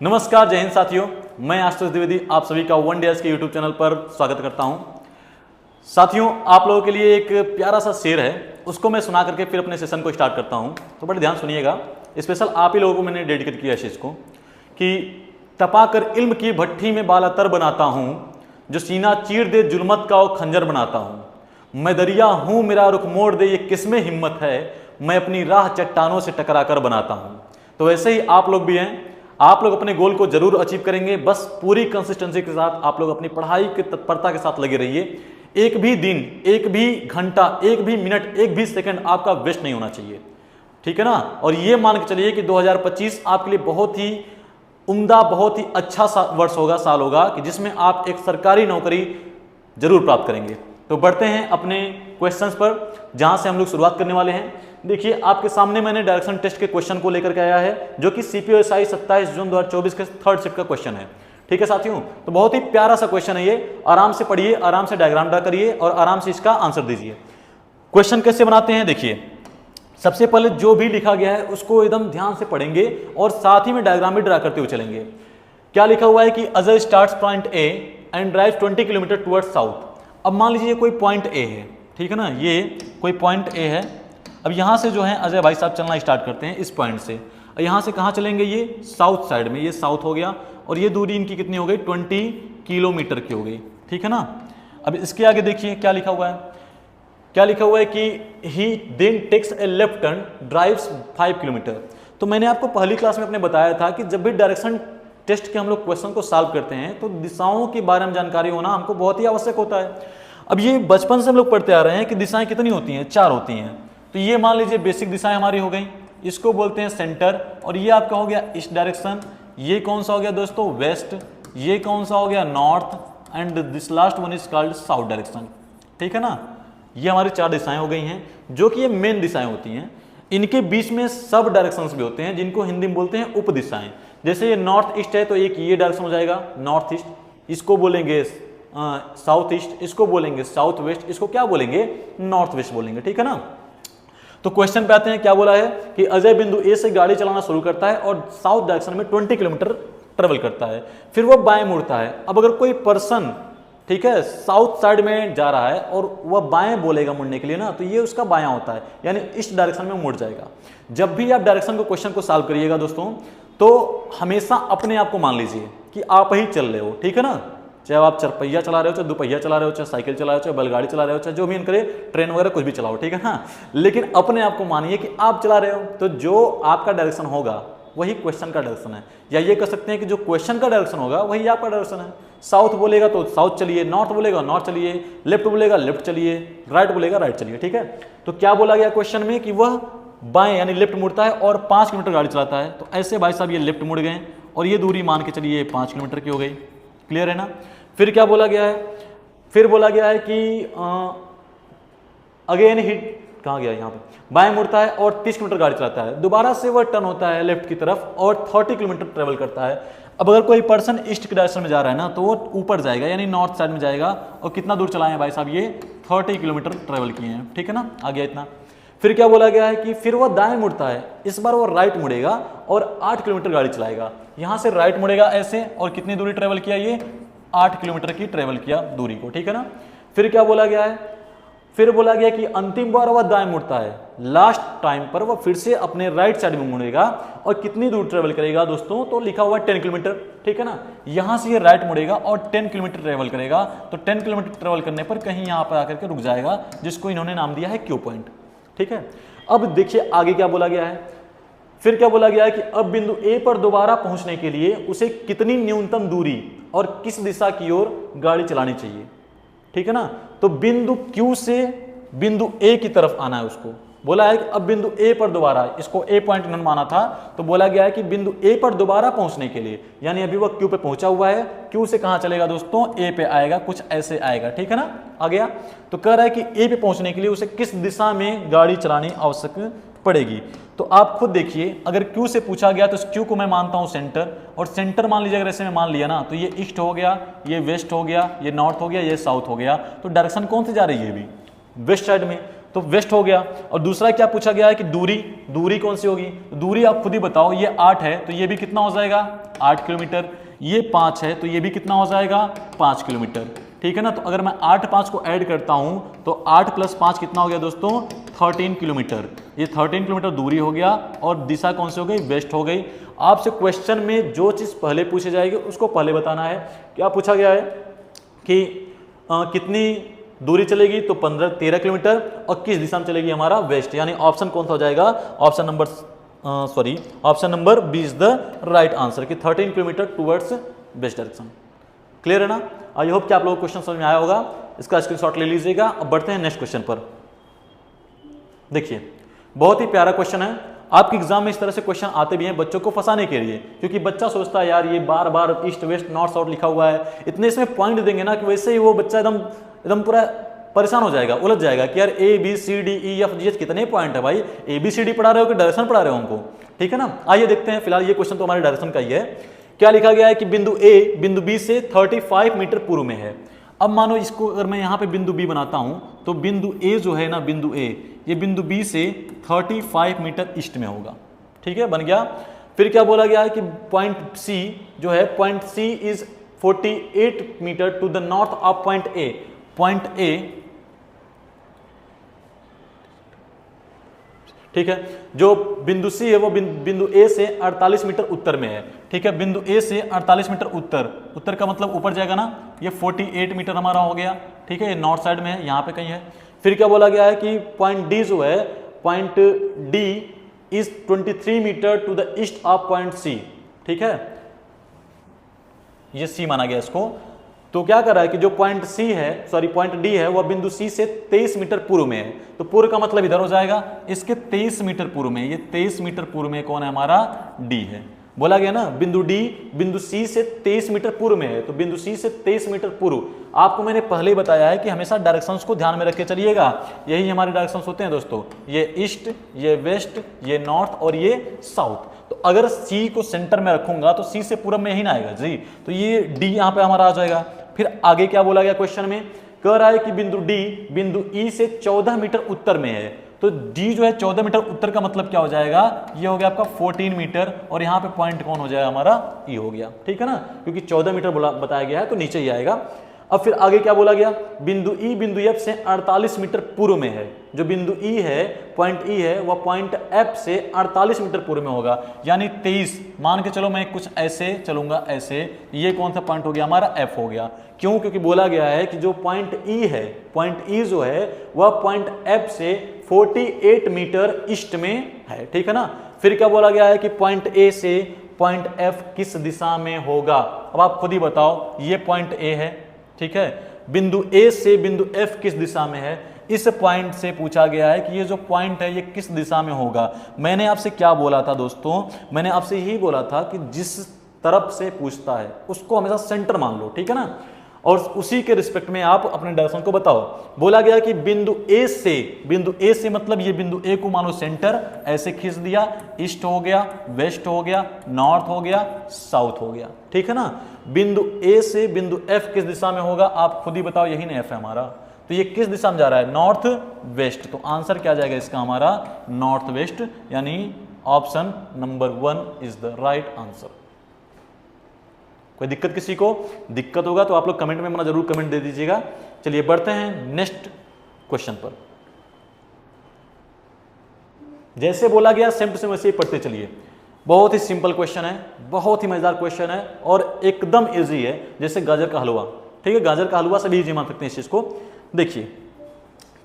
नमस्कार, जय हिंद साथियों। मैं आशुतोष द्विवेदी आप सभी का वन डेज के यूट्यूब चैनल पर स्वागत करता हूं। साथियों, आप लोगों के लिए एक प्यारा सा शेर है, उसको मैं सुना करके फिर अपने सेशन को स्टार्ट करता हूं। तो बड़े ध्यान सुनिएगा, स्पेशल आप ही लोगों को मैंने डेडिकेट किया है इस को कि तपाकर इल्म की भट्ठी में बालातर बनाता हूं, जो सीना चीर दे जुल्मत का वो खंजर बनाता हूं। मैं दरिया हूं, मेरा रुख मोड़ दे, ये किसमें हिम्मत है, मैं अपनी राह चट्टानों से टकरा कर बनाता हूं। तो वैसे ही आप लोग भी हैं, आप लोग अपने गोल को जरूर अचीव करेंगे। बस पूरी कंसिस्टेंसी के साथ आप लोग अपनी पढ़ाई की तत्परता के साथ लगे रहिए। एक भी दिन, एक भी घंटा, एक भी मिनट, एक भी सेकंड आपका वेस्ट नहीं होना चाहिए, ठीक है ना। और ये मान के चलिए कि 2025 आपके लिए बहुत ही उम्दा, बहुत ही अच्छा वर्ष होगा, साल होगा कि जिसमें आप एक सरकारी नौकरी जरूर प्राप्त करेंगे। तो बढ़ते हैं अपने क्वेश्चंस पर, जहां से हम लोग शुरुआत करने वाले हैं। देखिए, आपके सामने मैंने डायरेक्शन टेस्ट के क्वेश्चन को लेकर के आया है, जो कि सीपीएसआई 27 जून 2024 के थर्ड शिफ्ट का क्वेश्चन है। ठीक है साथियों, तो बहुत ही प्यारा सा क्वेश्चन है ये। आराम से पढ़िए, आराम से डायग्राम ड्रा करिए और आराम से इसका आंसर दीजिए। क्वेश्चन कैसे बनाते हैं, देखिए। सबसे पहले जो भी लिखा गया है उसको एकदम ध्यान से पढ़ेंगे और साथ ही में डायग्राम भी ड्रा करते हुए चलेंगे। क्या लिखा हुआ है कि Ajay starts point A and drives 20 kilometre towards south. अब मान लीजिए कोई पॉइंट ए है, ठीक है ना, ये कोई पॉइंट ए है। अब यहाँ से जो है अजय भाई साहब चलना स्टार्ट करते हैं इस पॉइंट से। यहाँ से कहाँ चलेंगे, ये साउथ साइड में, ये साउथ हो गया। और ये दूरी इनकी कितनी हो गई, 20 किलोमीटर की हो गई, ठीक है ना। अब इसके आगे देखिए क्या लिखा हुआ है। क्या लिखा हुआ है कि ही then takes a left turn drives 5 kilometre. तो मैंने आपको पहली क्लास में अपने बताया था कि जब भी डायरेक्शन टेस्ट के हम लोग क्वेश्चन को सॉल्व करते हैं तो दिशाओं के बारे में जानकारी होना हमको बहुत ही आवश्यक होता है। अब ये बचपन से हम लोग पढ़ते आ रहे हैं कि दिशाएं कितनी होती हैं, 4 होती हैं। तो ये मान लीजिए बेसिक दिशाएं हमारी हो गई, इसको बोलते हैं सेंटर। और ये आपका हो गया ईस्ट डायरेक्शन, ये कौन सा हो गया दोस्तों, वेस्ट, ये कौन सा हो गया, north, and this last one is called south direction, ठीक है ना। ये हमारी 4 दिशाएं हो गई हैं, जो कि ये मेन दिशाएं होती हैं। इनके बीच में सब डायरेक्शंस भी होते हैं, जिनको हिंदी में बोलते हैं उप दिशाएं। जैसे ये नॉर्थ ईस्ट है तो एक ये डायरेक्शन हो जाएगा नॉर्थ ईस्ट, इसको बोलेंगे साउथ ईस्ट, इसको बोलेंगे साउथ वेस्ट, इसको क्या बोलेंगे, नॉर्थ वेस्ट बोलेंगे, ठीक है ना। तो क्वेश्चन पे आते हैं। क्या बोला है कि अजय बिंदु ए से गाड़ी चलाना शुरू करता है और साउथ डायरेक्शन में 20 किलोमीटर ट्रेवल करता है, फिर वो बाएं मुड़ता है। अब अगर कोई पर्सन, ठीक है, साउथ साइड में जा रहा है और वह बाएं बोलेगा मुड़ने के लिए ना, तो ये उसका बायां होता है, यानी ईस्ट डायरेक्शन में मुड़ जाएगा। जब भी आप डायरेक्शन को क्वेश्चन को सॉल्व करिएगा दोस्तों, तो हमेशा अपने आप को मान लीजिए कि आप ही चल रहे हो, ठीक है ना। चाहे आप 4 पहिया चला रहे हो, चाहे 2 पहिया चला रहे हो, चाहे साइकिल चला रहे हो, चाहे बैलगाड़ी चला रहे हो, चाहे जो भी करे, ट्रेन वगैरह कुछ भी चलाओ, ठीक है ना। लेकिन अपने आप को मानिए कि आप चला रहे हो, तो जो आपका डायरेक्शन होगा वही क्वेश्चन का डायरेक्शन है। या ये कह सकते हैं कि जो क्वेश्चन का डायरेक्शन होगा वही आपका डायरेक्शन है। साउथ बोलेगा तो साउथ चलिए, नॉर्थ बोलेगा नॉर्थ चलिए, लेफ्ट बोलेगा लेफ्ट चलिए, राइट बोलेगा राइट चलिए, ठीक है। तो क्या बोला गया क्वेश्चन में कि वह बाएं यानी लेफ्ट मुड़ता है और 5 किलोमीटर गाड़ी चलाता है। तो ऐसे भाई साहब ये लेफ्ट मुड़ गए और ये दूरी मान के चलिए 5 किलोमीटर की हो गई। क्लियर है ना। फिर क्या बोला गया है, फिर बोला गया है कि अगेन ही कहाँ गया, यहाँ पे बाएं मुड़ता है और 30 किलोमीटर गाड़ी चलाता है। दोबारा से वह टर्न होता है लेफ्ट की तरफ और 30 किलोमीटर ट्रेवल करता है। अब अगर कोई पर्सन ईस्ट की डायरेक्शन में जा रहा है ना, तो वो ऊपर जाएगा यानी नॉर्थ साइड में जाएगा। और कितना दूर चलाए हैं भाई साहब, ये 30 किलोमीटर ट्रेवल किए हैं, ठीक है ना, आ गया इतना। फिर क्या बोला गया है कि फिर वह दाएं मुड़ता है, इस बार वो राइट मुड़ेगा और 8 किलोमीटर गाड़ी चलाएगा। यहाँ से राइट मुड़ेगा ऐसे, और कितनी दूरी ट्रेवल किया, ये 8 किलोमीटर की ट्रेवल किया दूरी को, ठीक है ना। फिर क्या बोला गया है, फिर बोला गया कि अंतिम बार वह दाएं मुड़ता है, लास्ट टाइम पर वह फिर से अपने राइट साइड में मुड़ेगा और कितनी दूर ट्रेवल करेगा दोस्तों, तो लिखा हुआ है 10 किलोमीटर, ठीक है ना। यहां से ये राइट मुड़ेगा और 10 किलोमीटर ट्रेवल करेगा। तो 10 किलोमीटर ट्रेवल करने पर कहीं यहां पर आकर के रुक जाएगा, जिसको इन्होंने नाम दिया है क्यू पॉइंट, ठीक है। अब देखिए आगे क्या बोला गया है। फिर क्या बोला गया है कि अब बिंदु ए पर दोबारा पहुंचने के लिए उसे कितनी न्यूनतम दूरी और किस दिशा की ओर गाड़ी चलानी चाहिए, ठीक है ना। तो बिंदु क्यू से बिंदु ए की तरफ आना है उसको। बोला है कि अब बिंदु ए पर दोबारा, इसको ए पॉइंट इन्होंने माना था, तो बोला गया है कि बिंदु ए पर दोबारा पहुंचने के लिए, यानी अभी वह क्यू पे पहुंचा हुआ है, क्यू से कहां चलेगा दोस्तों, ए पे आएगा, कुछ ऐसे आएगा, ठीक है ना, आ गया। तो कह रहा है कि ए पे पहुंचने के लिए उसे किस दिशा में गाड़ी चलानी आवश्यक पड़ेगी। तो आप खुद देखिए, अगर क्यू से पूछा गया तो इस क्यू को मैं मानता हूं सेंटर, और सेंटर मान लीजिए अगर ऐसे में मान लिया ना, तो ये ईस्ट हो गया, ये वेस्ट हो गया, ये नॉर्थ हो गया, ये साउथ हो गया। तो डायरेक्शन कौन सी जा रही है अभी, वेस्ट साइड में। तो तो वेस्ट हो गया। और दूसरा क्या पूछा गया है कि दूरी कौन सी होगी, दूरी आप खुद ही बताओ। ये 8 है तो ये भी कितना हो जाएगा 8 किलोमीटर, ये 5 है तो ये भी कितना हो जाएगा 5 किलोमीटर, ठीक है ना। तो अगर मैं 8 5 को ऐड करता हूं तो 8 + 5 कितना हो गया दोस्तों 13 किलोमीटर। ये 13 किलोमीटर दूरी हो गया और दिशा कौन सी हो गई वेस्ट हो गई। आपसे क्वेश्चन में जो चीज़ पहले पूछी जाएगी उसको पहले बताना है। क्या पूछा गया है कि कितनी दूरी चलेगी, तो 13 किलोमीटर, और किस दिशा में चलेगी हमारा वेस्ट, यानी ऑप्शन कौन सा हो जाएगा option number B is the right answer कि 13 kilometre towards west direction. Clear है ना। आई होप कि आप लोगों को क्वेश्चन समझ में आया होगा। इसका स्क्रीनशॉट ले लीजिएगा। अब बढ़ते हैं नेक्स्ट क्वेश्चन पर। देखिए बहुत ही प्यारा क्वेश्चन है। आपके एग्जाम में इस तरह से क्वेश्चन आते भी हैं बच्चों को फंसाने के लिए, क्योंकि बच्चा सोचता है यार ये बार बार ईस्ट वेस्ट नॉर्थ साउथ लिखा हुआ है, इतने इसमें पॉइंट देंगे ना कि वैसे ही वो बच्चा एकदम पूरा परेशान हो जाएगा, उलझ जाएगा कि यार ABCDEFGH कितने पॉइंट है भाई, ABCD पढ़ा रहे हो कि डायरेक्शन पढ़ा रहे हो हमको, ठीक है ना। आइए देखते हैं। फिलहाल ये क्वेश्चन तो हमारे डायरेक्शन का ही है। क्या लिखा गया है कि बिंदु A बिंदु B से 35 मीटर पूर्व में है। अब मानो इसको अगर मैं यहाँ पे बिंदु B बनाता हूँ तो बिंदु A जो है ना, बिंदु A ये बिंदु B से 35 मीटर ईस्ट में होगा, ठीक है, बन गया। फिर क्या बोला गया है कि पॉइंट C जो है, point C is 48 metre to the north of point A। Point A, ठीक है, जो बिंदु C है वो बिंदु A से 48 मीटर उत्तर में है, ठीक है। बिंदु A से 48 मीटर उत्तर का मतलब ऊपर जाएगा ना, ये 48 मीटर हमारा हो गया, ठीक है। ये नॉर्थ साइड में है, यहाँ पे कहीं है। फिर क्या बोला गया है कि पॉइंट D जो है, point D is 23 metre to the east of point C, ठीक है, ये C माना गया इसको। तो क्या कर रहा है कि जो पॉइंट पॉइंट D है वह बिंदु C से 23 मीटर पूर्व में है, तो पूर्व का मतलब इधर हो जाएगा, इसके 23 मीटर पूर्व में, ये 23 मीटर पूर्व में कौन है हमारा D है। बोला गया ना बिंदु D बिंदु C से 23 मीटर पूर्व में है, तो बिंदु C से 23 मीटर पूर्व। आपको मैंने पहले ही बताया है कि हमेशा डायरेक्शंस को ध्यान में रख के चलिएगा, यही हमारे डायरेक्शंस होते हैं दोस्तों, ये ईस्ट, ये वेस्ट, ये नॉर्थ और ये साउथ। तो अगर C को सेंटर में रखूंगा तो C से पूरब में ही ना आएगा जी, तो ये D यहाँ पे हमारा आ जाएगा। फिर आगे क्या बोला गया क्वेश्चन में, कह रहा है कि बिंदु D बिंदु E से 14 मीटर उत्तर में है, तो D जो है 14 मीटर उत्तर का मतलब क्या हो जाएगा, ये हो गया आपका 14 मीटर, और यहाँ पे पॉइंट कौन हो जाएगा हमारा E हो गया, ठीक है ना, क्योंकि 14 मीटर बताया गया है तो नीचे ही आएगा। अब फिर आगे क्या बोला गया, बिंदु E बिंदु F से 48 मीटर पूर्व में है। जो बिंदु E है, पॉइंट E है, वह पॉइंट F से 48 मीटर पूर्व में होगा, यानी 23। मान के चलो मैं कुछ ऐसे चलूंगा, ऐसे, ये कौन सा पॉइंट हो गया हमारा F हो गया। क्यों, क्योंकि बोला गया है कि जो पॉइंट E है, पॉइंट E जो है वह पॉइंट F से 48 मीटर ईस्ट में है, ठीक है ना। फिर क्या बोला गया है कि पॉइंट A से पॉइंट F किस दिशा में होगा। अब आप खुद ही बताओ, ये पॉइंट A है, ठीक है, बिंदु A से बिंदु F किस दिशा में है। इस पॉइंट से पूछा गया है कि ये जो पॉइंट है ये किस दिशा में होगा। मैंने आपसे क्या बोला था दोस्तों, मैंने आपसे यही बोला था कि जिस तरफ से पूछता है उसको हमेशा सेंटर मान लो, ठीक है ना, और उसी के रिस्पेक्ट में आप अपने डायरेक्शन को बताओ। बोला गया कि बिंदु A से मतलब ये बिंदु A को मानो सेंटर, ऐसे खींच दिया, ईस्ट हो गया, वेस्ट हो गया, नॉर्थ हो गया, साउथ हो गया, ठीक है ना। बिंदु A से बिंदु F किस दिशा में होगा, आप खुद ही बताओ, यही ना F है हमारा, तो ये किस दिशा में जा रहा है, नॉर्थ वेस्ट। तो आंसर क्या जाएगा इसका हमारा नॉर्थ वेस्ट, यानी option number 1 is the right answer. कोई दिक्कत किसी को दिक्कत होगा तो आप लोग कमेंट में अपना जरूर कमेंट दे दीजिएगा। चलिए बढ़ते हैं नेक्स्ट क्वेश्चन पर। जैसे बोला गया सेम टू सेम वैसे ही पढ़ते चलिए। बहुत ही सिंपल क्वेश्चन है, बहुत ही मजेदार क्वेश्चन है और एकदम इजी है, जैसे गाजर का हलवा, ठीक है, गाजर का हलवा सभी इजी मान सकते हैं इस चीज को। देखिए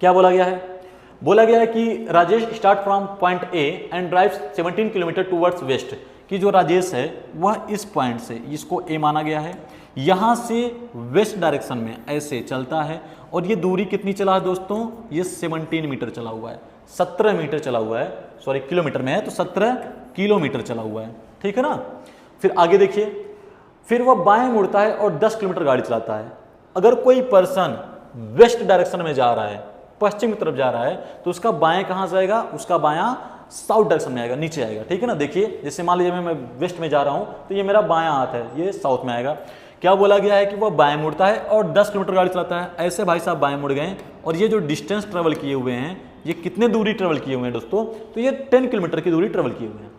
क्या बोला गया है, बोला गया है कि Rajesh start from point A and drives 17 kilometre towards west, कि जो राजेश है वह इस पॉइंट से, इसको ए माना गया है, यहां से वेस्ट डायरेक्शन में ऐसे चलता है, और ये दूरी कितनी चला है दोस्तों, ये 17 मीटर चला हुआ है, 17 मीटर चला हुआ है, सॉरी किलोमीटर में है तो 17 किलोमीटर चला हुआ है, ठीक है ना। फिर आगे देखिए, फिर वह बाएं मुड़ता है और 10 किलोमीटर गाड़ी चलाता है। अगर कोई पर्सन वेस्ट डायरेक्शन में जा रहा है, पश्चिम की तरफ जा रहा है, तो उसका बाएं कहां जाएगा, उसका बायां साउथ डायरेक्शन में आएगा, नीचे आएगा, ठीक है ना। देखिए जैसे मान लीजिए मैं वेस्ट में जा रहा हूं तो ये मेरा बायां हाथ है, ये साउथ में आएगा। क्या बोला गया है कि वह बाएं मुड़ता है और 10 किलोमीटर गाड़ी चलाता है। ऐसे भाई साहब बाएं मुड़ गए और ये जो डिस्टेंस ट्रेवल किए हुए हैं ये कितने दूरी ट्रेवल किए हुए हैं दोस्तों, तो ये 10 किलोमीटर की दूरी ट्रेवल किए हुए हैं।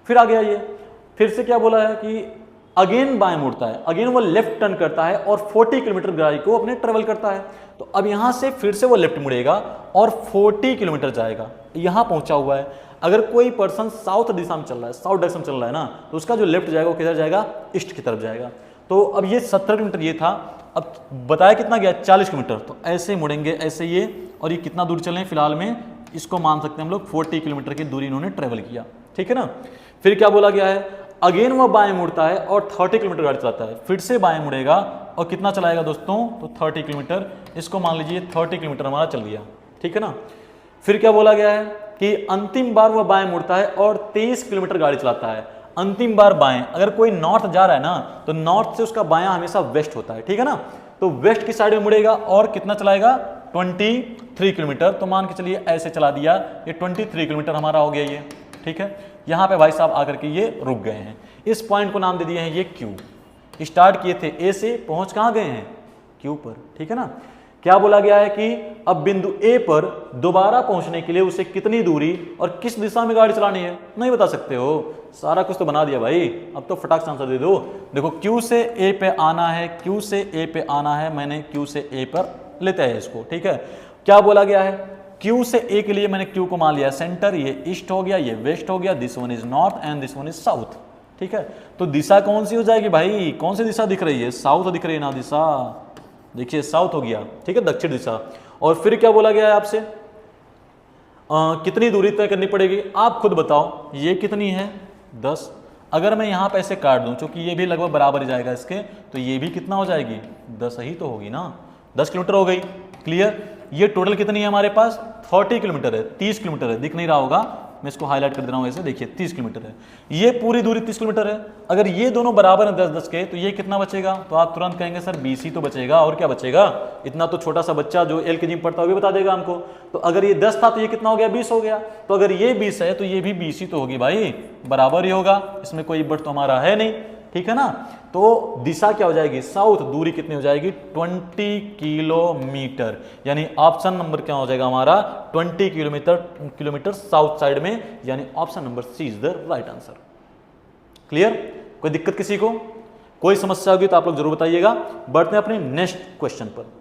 फिर आ गया ये, फिर से क्या बोला है कि अगेन बाएं मुड़ता है, अगेन वो लेफ्ट टर्न करता है और 40 किलोमीटर गाड़ी को अपने ट्रेवल करता है। तो अब यहां से फिर से वो लेफ्ट मुड़ेगा और 40 किलोमीटर जाएगा, यहां पहुंचा हुआ है। अगर कोई पर्सन साउथ दिशा में चल रहा है, साउथ डायरेक्शन में चल रहा है ना, तो उसका जो लेफ्ट जाएगा वो किधर जाएगा, ईस्ट की तरफ जाएगा। तो अब ये 70 किलोमीटर ये था, अब बताया कितना गया 40 किलोमीटर, तो ऐसे मुड़ेंगे ऐसे ये, और ये कितना दूर चले फिलहाल में इसको मान सकते हैं हम लोग 40 किलोमीटर की दूरी इन्होंने ट्रेवल किया, ठीक है ना। फिर क्या बोला गया है, अगेन वह बाएं मुड़ता है और 30 किलोमीटर गाड़ी चलाता है, फिर से बाएं मुड़ेगा और कितना चलाएगा दोस्तों, तो 30 किलोमीटर, इसको मान लीजिए 30 किलोमीटर हमारा चल गया, ठीक है ना। फिर क्या बोला गया है कि अंतिम बार वह बाएं मुड़ता है और 23 किलोमीटर गाड़ी चलाता है, अंतिम बार बाएं। अगर कोई नॉर्थ जा रहा है ना, तो नॉर्थ से उसका बायां हमेशा वेस्ट होता है, ठीक है ना। तो वेस्ट की साइड में मुड़ेगा और कितना चलाएगा, 23 किलोमीटर। तो मान के चलिए ऐसे चला दिया, ये 23 किलोमीटर हमारा हो गया ये, ठीक है। यहाँ पे भाई साहब आकर के ये रुक गए हैं, इस पॉइंट को नाम दे दिए हैं ये क्यू। स्टार्ट किए थे ए से, पहुंच कहाँ गए हैं, क्यू पर, ठीक है ना। क्या बोला गया है कि अब बिंदु ए पर दोबारा पहुंचने के लिए उसे कितनी दूरी और किस दिशा में गाड़ी चलानी है, नहीं बता सकते हो, सारा कुछ तो बना दिया भाई, अब तो फटाक से आंसर दे दो। देखो क्यू से ए पे आना है, क्यू से ए पे आना है, मैंने क्यू से ए पर लेते हैं इसको, ठीक है। क्या बोला गया है, क्यू से ए के लिए मैंने क्यू को मान लिया सेंटर, ये ईस्ट हो गया, ये वेस्ट हो गया, this one is north and this one is south, ठीक है। तो दिशा कौन सी हो जाएगी भाई, कौन सी दिशा दिख रही है, साउथ दिख रही है ना दिशा, देखिए साउथ हो गया, ठीक है, दक्षिण दिशा। और फिर क्या बोला गया है आपसे, कितनी दूरी तय करनी पड़ेगी, आप खुद बताओ, ये कितनी है 10। अगर मैं यहाँ पे ऐसे काट दूं, चूंकि ये भी लगभग बराबर ही जाएगा इसके, तो ये भी कितना हो जाएगी 10 ही तो होगी ना, 10 किलोमीटर हो गई, क्लियर। ये टोटल कितनी है हमारे पास, 40 किलोमीटर है, 30 किलोमीटर है, दिख नहीं रहा होगा, मैं इसको हाईलाइट कर दे रहा हूँ ऐसे, देखिए 30 किलोमीटर है, ये पूरी दूरी 30 किलोमीटर है। अगर ये दोनों बराबर हैं 10-10 के, तो ये कितना बचेगा, तो आप तुरंत कहेंगे सर 20 ही तो बचेगा, और क्या बचेगा, इतना तो छोटा सा बच्चा जो LKG में पढ़ता है वो भी बता देगा हमको। तो अगर ये 10 था तो ये कितना हो गया, 20 हो गया। तो अगर ये 20 है तो ये भी 20 ही तो होगी भाई, बराबर ही होगा, इसमें कोई बढ़ तो हमारा है नहीं, ठीक है ना। तो दिशा क्या हो जाएगी, साउथ, दूरी कितनी हो जाएगी 20 किलोमीटर, यानी ऑप्शन नंबर क्या हो जाएगा हमारा 20 किलोमीटर साउथ साइड में, यानी option number C is the right answer. Clear, कोई दिक्कत किसी को, कोई समस्या होगी तो आप लोग जरूर बताइएगा। बढ़ते हैं अपने नेक्स्ट क्वेश्चन पर।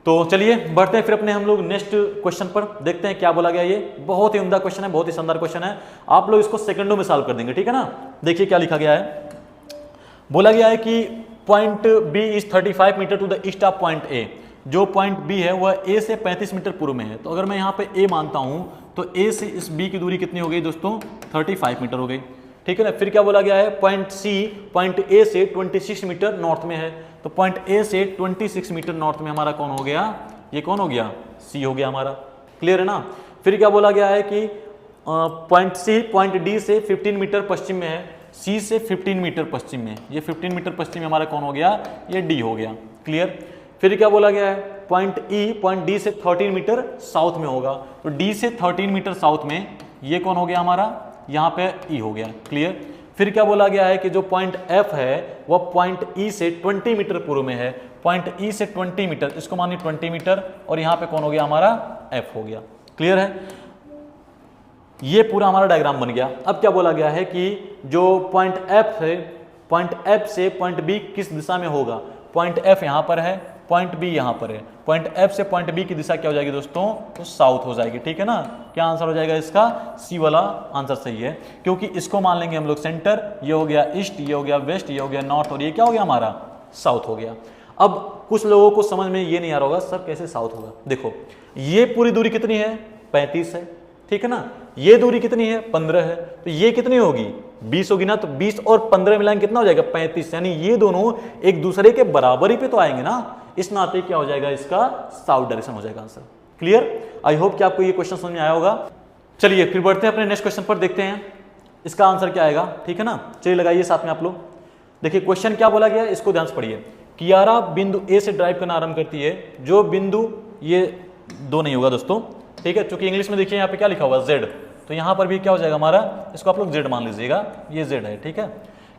तो चलिए बढ़ते हैं फिर अपने हम लोग नेक्स्ट क्वेश्चन पर, देखते हैं क्या बोला गया। ये बहुत ही उम्दा क्वेश्चन है, बहुत ही शानदार क्वेश्चन है, आप लोग इसको सेकंडों में सॉल्व कर देंगे, ठीक है ना। देखिए क्या लिखा गया है, बोला गया है कि point B is 35 metre to the east of point A. जो पॉइंट बी है वह ए से 35 मीटर पूर्व में है। तो अगर मैं यहाँ पे ए मानता हूँ तो ए से इस बी की दूरी कितनी हो गई दोस्तों, 35 मीटर हो गई, ठीक है ना। फिर क्या बोला गया है, पॉइंट सी पॉइंट ए से 26 मीटर नॉर्थ में है। तो पॉइंट ए से 26 मीटर नॉर्थ में हमारा कौन हो गया, ये कौन हो गया, सी हो गया हमारा, क्लियर है ना। फिर क्या बोला गया है कि पॉइंट सी पॉइंट डी से 15 मीटर पश्चिम में है, सी से 15 मीटर पश्चिम में, ये 15 मीटर पश्चिम में हमारा कौन हो गया, ये डी हो गया, क्लियर। फिर क्या बोला गया है, पॉइंट ई पॉइंट डी से 13 मीटर साउथ में होगा। तो डी से 13 मीटर साउथ में ये कौन हो गया हमारा, यहाँ पे ई हो गया, क्लियर। फिर क्या बोला गया है कि जो पॉइंट एफ है वह पॉइंट ई से 20 मीटर पूर्व में है। पॉइंट ई से 20 मीटर, इसको मानिए 20 मीटर, और यहाँ पे कौन हो गया हमारा, एफ हो गया, क्लियर है। ये पूरा हमारा डायग्राम बन गया। अब क्या बोला गया है कि जो पॉइंट एफ है, पॉइंट एफ से पॉइंट बी किस दिशा में होगा। पॉइंट एफ यहाँ पर है, पॉइंट बी यहाँ पर है, पॉइंट एफ से पॉइंट बी की दिशा क्या हो जाएगी दोस्तों, तो साउथ हो जाएगी, ठीक है ना। क्या आंसर हो जाएगा इसका, सी वाला आंसर सही है, क्योंकि इसको मान लेंगे हम लोग सेंटर, ये हो गया ईस्ट, ये हो गया वेस्ट, ये हो गया नॉर्थ, और ये क्या हो गया हमारा, साउथ हो गया। अब कुछ लोगों को समझ में ये नहीं आ रहा होगा सर कैसे साउथ होगा। देखो ये पूरी दूरी कितनी है, 35 है, ठीक है ना। ये दूरी कितनी है, 15 है, तो ये कितनी होगी, 20 होगी ना। तो 20 और 15 मिलाएंगे कितना हो जाएगा, 35, यानी ये दोनों एक दूसरे के बराबरी पे तो आएंगे ना। इस नाते क्या हो जाएगा, इसका साउथ डायरेक्शन हो जाएगा आंसर, क्लियर। आई होप कि आपको ये क्वेश्चन समझ में आया होगा। चलिए फिर बढ़ते हैं अपने नेक्स्ट क्वेश्चन पर, देखते हैं इसका आंसर क्या आएगा, ठीक है ना। चलिए लगाइए साथ में आप लोग। देखिए क्वेश्चन क्या बोला गया, इसको ध्यान से पढ़िए। कियारा बिंदु ए से ड्राइव करना आरंभ करती है। जो बिंदु, ये दो नहीं होगा दोस्तों, ठीक है, क्योंकि इंग्लिश में देखिए यहाँ पे क्या लिखा हुआ, जेड, तो यहाँ पर भी क्या हो जाएगा हमारा, इसको आप लोग जेड मान लीजिएगा, ये जेड है, ठीक है।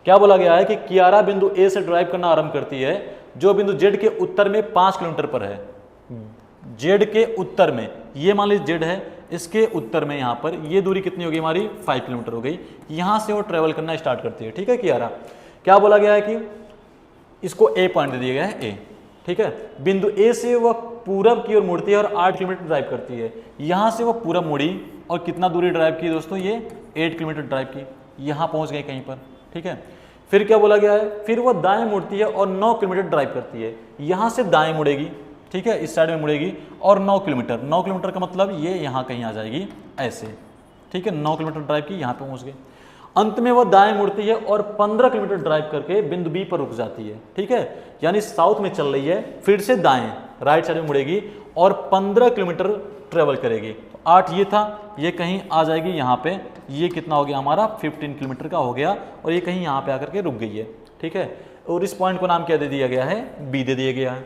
क्या बोला गया है कि कियारा बिंदु ए से ड्राइव करना आरंभ करती है। जो बिंदु जेड के उत्तर में 5 किलोमीटर पर है, जेड के उत्तर में, ये मान लीजिए जेड है, इसके उत्तर में यहाँ पर ये दूरी कितनी होगी हमारी 5 किलोमीटर हो गई। यहाँ से वो ट्रेवल करना स्टार्ट करती है। ठीक है कियारा, क्या बोला गया है कि इसको ए पॉइंट दे दिया गया है ए, ठीक है। बिंदु ए से वह पूरब की ओर मुड़ती है और 8 किलोमीटर ड्राइव करती है। यहाँ से वह पूरब मुड़ी और कितना दूरी ड्राइव की दोस्तों, ये 8 किलोमीटर ड्राइव की, यहाँ पहुँच गए कहीं पर, ठीक है। फिर क्या बोला गया है, फिर वह दाएं मुड़ती है और 9 किलोमीटर ड्राइव करती है। यहाँ से दाएं मुड़ेगी, ठीक है, इस साइड में मुड़ेगी और 9 किलोमीटर का मतलब ये यहाँ कहीं आ जाएगी ऐसे, ठीक है। 9 किलोमीटर ड्राइव की, यहाँ पे पहुँच गए। अंत में वह दाएं मुड़ती है और 15 किलोमीटर ड्राइव करके बिंदु बी पर रुक जाती है, ठीक है। यानी साउथ में चल रही है, फिर से दाएं राइट साइड में मुड़ेगी और 15 किलोमीटर ट्रेवल करेगी। 8 ये था, ये कहीं आ जाएगी यहाँ पे, ये कितना हो गया हमारा 15 किलोमीटर का हो गया और ये कहीं यहाँ पे आकर के रुक गई है, ठीक है। और इस पॉइंट को नाम क्या दे दिया गया है, बी दे दिया गया है।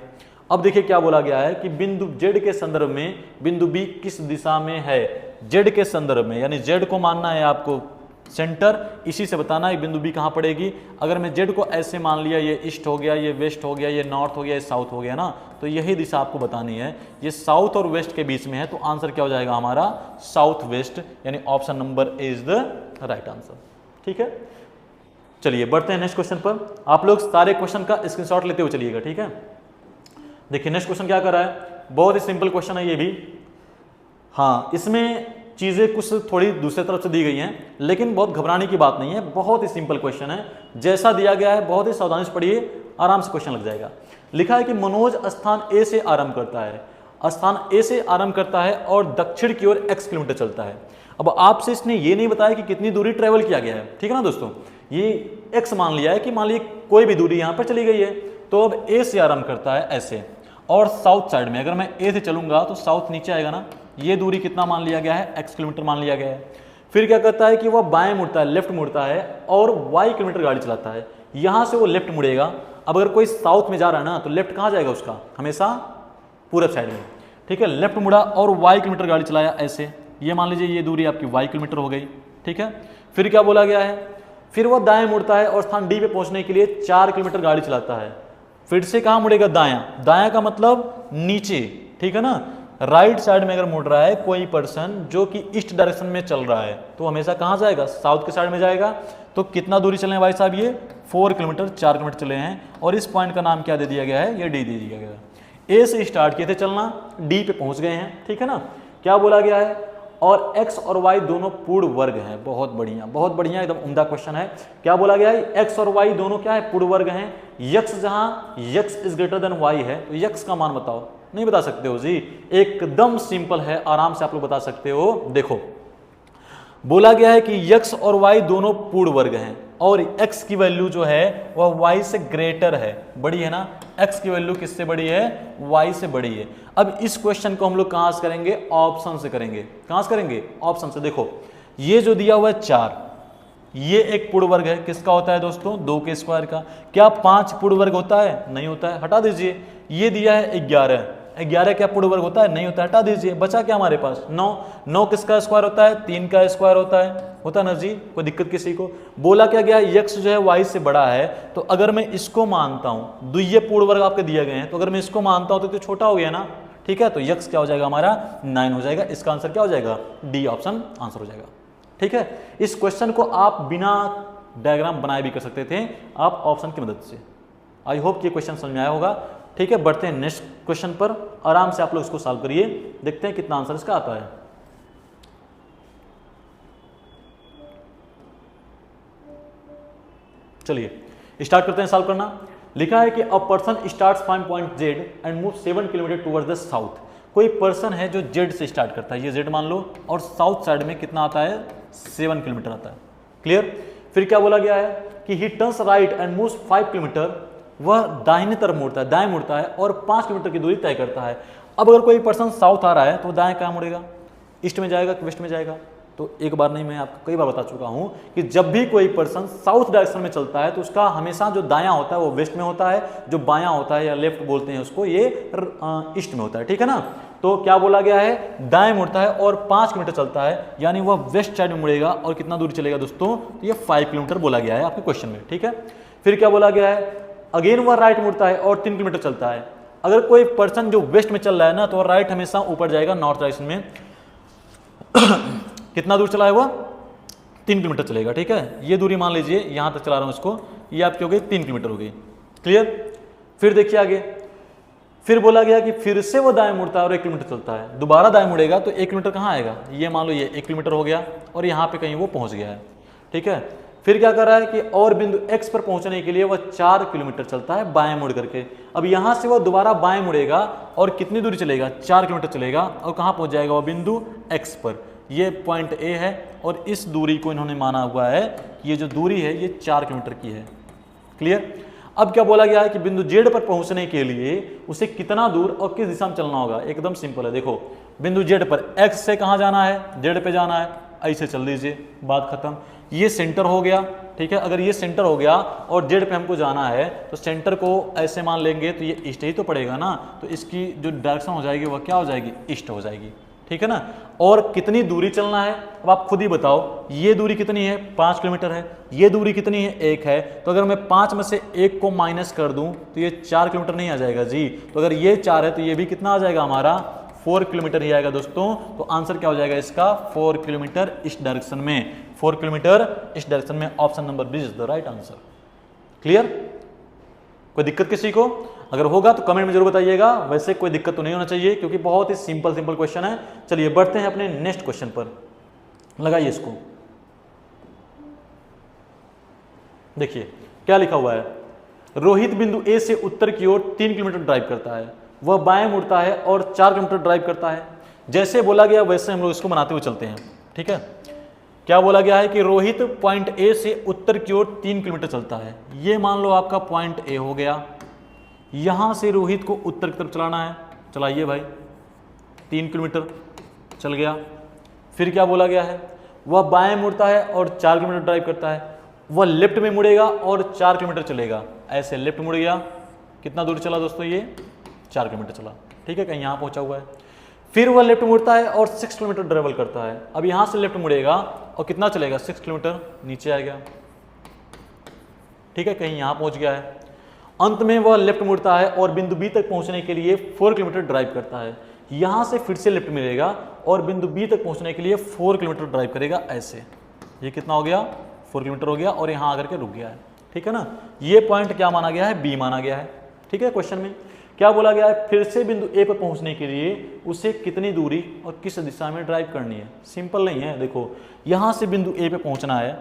अब देखिए क्या बोला गया है कि बिंदु जेड के संदर्भ में बिंदु बी किस दिशा में है, जेड के संदर्भ में, यानी जेड को मानना है आपको सेंटर, इसी से बताना है बिंदु बी कहाँ पड़ेगी। अगर मैं जेड को ऐसे मान लिया, ये ईस्ट हो गया, ये वेस्ट हो गया, ये नॉर्थ हो गया, ये साउथ हो गया ना, तो यही दिशा आपको बतानी है। ये साउथ और वेस्ट के बीच में है, तो आंसर क्या हो जाएगा हमारा साउथ वेस्ट, यानी option number A is the right answer, ठीक है। चलिए बढ़ते हैं नेक्स्ट क्वेश्चन पर। आप लोग सारे क्वेश्चन का स्क्रीनशॉट लेते हुए चलिएगा, ठीक है। देखिए नेक्स्ट क्वेश्चन क्या कर रहा है, बहुत ही सिंपल क्वेश्चन है ये भी। हाँ, इसमें चीज़ें कुछ थोड़ी दूसरे तरफ से दी गई हैं, लेकिन बहुत घबराने की बात नहीं है, बहुत ही सिंपल क्वेश्चन है। जैसा दिया गया है बहुत ही सावधानी से पढ़िए, आराम से क्वेश्चन लग जाएगा। लिखा है कि मनोज स्थान ए से आरंभ करता है, स्थान ए से आरंभ करता है और दक्षिण की ओर x किलोमीटर चलता है। अब आपसे इसने ये नहीं बताया कि कितनी दूरी ट्रेवल किया गया है, ठीक है ना दोस्तों। ये x मान लिया है कि मान लीजिए कोई भी दूरी यहाँ पर चली गई है, तो अब ए से आरंभ करता है ऐसे, और साउथ साइड में अगर मैं ए से चलूंगा तो साउथ नीचे आएगा ना, ये दूरी कितना मान लिया गया है, x किलोमीटर मान लिया गया है। फिर क्या करता है कि वह बाएं मुड़ता है, लेफ्ट मुड़ता है और y किलोमीटर गाड़ी चलाता है। यहाँ से वो लेफ्ट मुड़ेगा। अब अगर कोई साउथ में जा रहा है ना, तो लेफ्ट कहाँ जाएगा उसका, हमेशा पूरब साइड में, ठीक है। लेफ्ट मुड़ा और y किलोमीटर गाड़ी चलाया ऐसे, ये मान लीजिए ये दूरी आपकी y किलोमीटर हो गई, ठीक है। फिर क्या बोला गया है, फिर वह दाएं मुड़ता है और स्थान डी पे पहुंचने के लिए 4 किलोमीटर गाड़ी चलाता है। फिर से कहाँ मुड़ेगा, दायां, दायां का मतलब नीचे, ठीक है ना। राइट साइड में अगर मुड़ रहा है कोई पर्सन जो कि ईस्ट डायरेक्शन में चल रहा है, तो हमेशा कहाँ जाएगा, साउथ के साइड में जाएगा। तो कितना दूरी चले हैं भाई साहब, ये 4 किलोमीटर, 4 किलोमीटर चले हैं। और इस पॉइंट का नाम क्या दे दिया गया है, ये डी दे दिया गया है। ए से स्टार्ट किए थे चलना, डी पे पहुंच गए हैं, ठीक है ना। क्या बोला गया है, और x और y दोनों पूर्ण वर्ग हैं। बहुत बढ़िया, बहुत बढ़िया, एकदम उम्दा क्वेश्चन है। क्या बोला गया है, x और y दोनों क्या है, पूर्ण वर्ग हैं। x जहां x is greater than y है, तो x का मान बताओ। नहीं बता सकते हो जी, एकदम सिंपल है, आराम से आप लोग बता सकते हो। देखो बोला गया है कि x और y दोनों पूर्ण वर्ग हैं और x की वैल्यू जो है वह y से ग्रेटर है, बड़ी है ना। x की वैल्यू किससे बड़ी है, y से बड़ी है। अब इस क्वेश्चन को हम लोग कहां से करेंगे, ऑप्शन से करेंगे। कहां से करेंगे, ऑप्शन से। देखो ये जो दिया हुआ है 4, ये एक पूर्ण वर्ग है, किसका होता है दोस्तों, 2 के स्क्वायर का। क्या 5 पूर्ण वर्ग होता है, नहीं होता है, हटा दीजिए। ये दिया है 11, 11 क्या पूर्ण वर्ग होता है, नहीं होता है, हटा दीजिए। बचा क्या हमारे पास, 9, 9 किसका स्क्वायर होता है, 3 का स्क्वायर होता है ना जी। कोई दिक्कत किसी को। बोला क्या गया, x जो है y से बड़ा है, तो अगर मैं इसको मानता हूं, द्वितीय पूर्ण वर्ग आपके दिए गए हैं, तो अगर मैं इसको मानता हूं तो छोटा हो गया ना, ठीक है। तो x क्या हो जाएगा हमारा, 9 हो जाएगा। इसका आंसर क्या हो जाएगा, डी ऑप्शन आंसर हो जाएगा, ठीक है। इस क्वेश्चन को आप बिना डायग्राम बनाए भी कर सकते थे, आप ऑप्शन की मदद से। आई होप ये क्वेश्चन समझ में आया होगा, ठीक है। बढ़ते हैं नेक्स्ट क्वेश्चन पर, आराम से आप लोग इसको सॉल्व करिए, देखते हैं कितना आंसर इसका आता है। चलिए स्टार्ट करते हैं सॉल्व करना। लिखा है कि a person starts from point Z and move 7 kilometre towards the south. कोई पर्सन है जो Z से स्टार्ट करता है, ये Z मान लो, और साउथ साइड में कितना आता है, 7 किलोमीटर आता है। क्लियर। फिर क्या बोला गया है कि ही turns right and moves 5 kilometre, वह दाहिने तरफ मुड़ता है, दाएं मुड़ता है और 5 किलोमीटर की दूरी तय करता है। अब अगर कोई पर्सन साउथ आ रहा है तो दाएं कहाँ मुड़ेगा, ईस्ट में जाएगा कि वेस्ट में जाएगा। तो एक बार नहीं, मैं आपको कई बार बता चुका हूं कि जब भी कोई पर्सन साउथ डायरेक्शन में चलता है तो उसका हमेशा जो दायां होता है वो वेस्ट में होता है, जो बायां होता है या लेफ्ट बोलते हैं उसको, ये ईस्ट में होता है, ठीक है ना। तो क्या बोला गया है, दाएं मुड़ता है और 5 किलोमीटर चलता है, यानी वह वेस्ट साइड में मुड़ेगा। और कितना दूरी चलेगा दोस्तों, तो ये 5 किलोमीटर बोला गया है आपके क्वेश्चन में, ठीक है। फिर क्या बोला गया है, अगेन वह राइट मुड़ता है और 3 किलोमीटर चलता है। अगर कोई पर्सन जो वेस्ट में चल रहा है ना, तो राइट हमेशा ऊपर जाएगा, नॉर्थ डायरेक्शन में। कितना दूर चला है वह? 3 किलोमीटर चलेगा। ठीक है, ये दूरी मान लीजिए यहाँ तक चला रहा हूँ इसको, ये आपकी हो गई 3 किलोमीटर हो गई। क्लियर? फिर देखिए आगे, फिर बोला गया कि फिर से वो दाएं मुड़ता है और 1 किलोमीटर चलता है। दोबारा दाएं मुड़ेगा तो 1 किलोमीटर कहाँ आएगा? ये मान लो ये 1 किलोमीटर हो गया और यहाँ पे कहीं वो पहुँच गया है। ठीक है, फिर क्या कर रहा है कि और बिंदु x पर पहुंचने के लिए वह 4 किलोमीटर चलता है बाएं मुड़ करके। अब यहां से वह दोबारा बाएं मुड़ेगा और कितनी दूरी चलेगा? 4 किलोमीटर चलेगा और कहां पहुंच जाएगा? वह बिंदु x पर। ये पॉइंट A है और इस दूरी को इन्होंने माना हुआ है, ये जो दूरी है ये 4 किलोमीटर की है। क्लियर? अब क्या बोला गया है कि बिंदु Z पर पहुंचने के लिए उसे कितना दूर और किस दिशा में चलना होगा? एकदम सिंपल है। देखो, बिंदु Z पर x से कहां जाना है? Z पे जाना है, ऐसे चल दीजिए, बात खत्म। ये सेंटर हो गया। ठीक है, अगर ये सेंटर हो गया और जेड पे हमको जाना है तो सेंटर को ऐसे मान लेंगे तो ये ईस्ट ही तो पड़ेगा ना, तो इसकी जो डायरेक्शन हो जाएगी वह क्या हो जाएगी? ईस्ट हो जाएगी। ठीक है ना, और कितनी दूरी चलना है अब आप खुद ही बताओ। ये दूरी कितनी है? 5 किलोमीटर है। ये दूरी कितनी है? 1 है। तो अगर मैं 5 में से 1 को माइनस कर दूं तो ये 4 किलोमीटर नहीं आ जाएगा जी। तो अगर ये 4 है तो ये भी कितना आ जाएगा हमारा? 4 किलोमीटर ही आएगा दोस्तों। तो आंसर क्या हो जाएगा इसका? 4 किलोमीटर इस डायरेक्शन में। 4 किलोमीटर इस डायरेक्शन में। Option number B is the right answer. Clear? कोई दिक्कत किसी को? अगर होगा तो कमेंट में जरूर बताइएगा। वैसे कोई दिक्कत तो नहीं होना चाहिए क्योंकि बहुत ही सिंपल क्वेश्चन है। चलिए बढ़ते हैं अपने नेक्स्ट क्वेश्चन पर। लगाइए इसको। देखिए क्या लिखा हुआ है। रोहित बिंदु ए से उत्तर की ओर 3 किलोमीटर ड्राइव करता है। वह बाएं मुड़ता है और 4 किलोमीटर ड्राइव करता है। जैसे बोला गया वैसे हम लोग इसको बनाते हुए चलते हैं। ठीक है, क्या बोला गया है कि रोहित पॉइंट ए से उत्तर की ओर 3 किलोमीटर चलता है। ये मान लो आपका पॉइंट ए हो गया। यहां से रोहित को उत्तर की तरफ चलाना है। चलाइए भाई, 3 किलोमीटर चल गया। फिर क्या बोला गया है? वह बाएं मुड़ता है और 4 किलोमीटर ड्राइव करता है। वह लेफ्ट में मुड़ेगा और 4 किलोमीटर चलेगा। ऐसे लेफ्ट मुड़ गया। कितना दूर चला दोस्तों? ये 4 किलोमीटर चला। ठीक है, कहीं यहां पहुंचा हुआ है। फिर वह लेफ्ट मुड़ता है और 6 किलोमीटर ट्रेवल करता है। अब यहां से लेफ्ट मुड़ेगा और कितना चलेगा? 6 किलोमीटर नीचे आएगा। ठीक है, कहीं यहां पहुंच गया है। अंत में वह लेफ्ट मुड़ता है और बिंदु बी तक पहुंचने के लिए 4 किलोमीटर ड्राइव करता है। यहां से फिर से लेफ्ट मिलेगा और बिंदु बी तक पहुंचने के लिए 4 किलोमीटर ड्राइव करेगा। ऐसे ये कितना हो गया? 4 किलोमीटर हो गया और यहां आकर के रुक गया है। ठीक है ना, ये पॉइंट क्या माना गया है? बी माना गया है। ठीक है, क्वेश्चन में क्या बोला गया है? फिर से बिंदु ए पर पहुंचने के लिए उसे कितनी दूरी और किस दिशा में ड्राइव करनी है? सिंपल नहीं है। देखो, यहां से बिंदु ए पे पहुंचना है।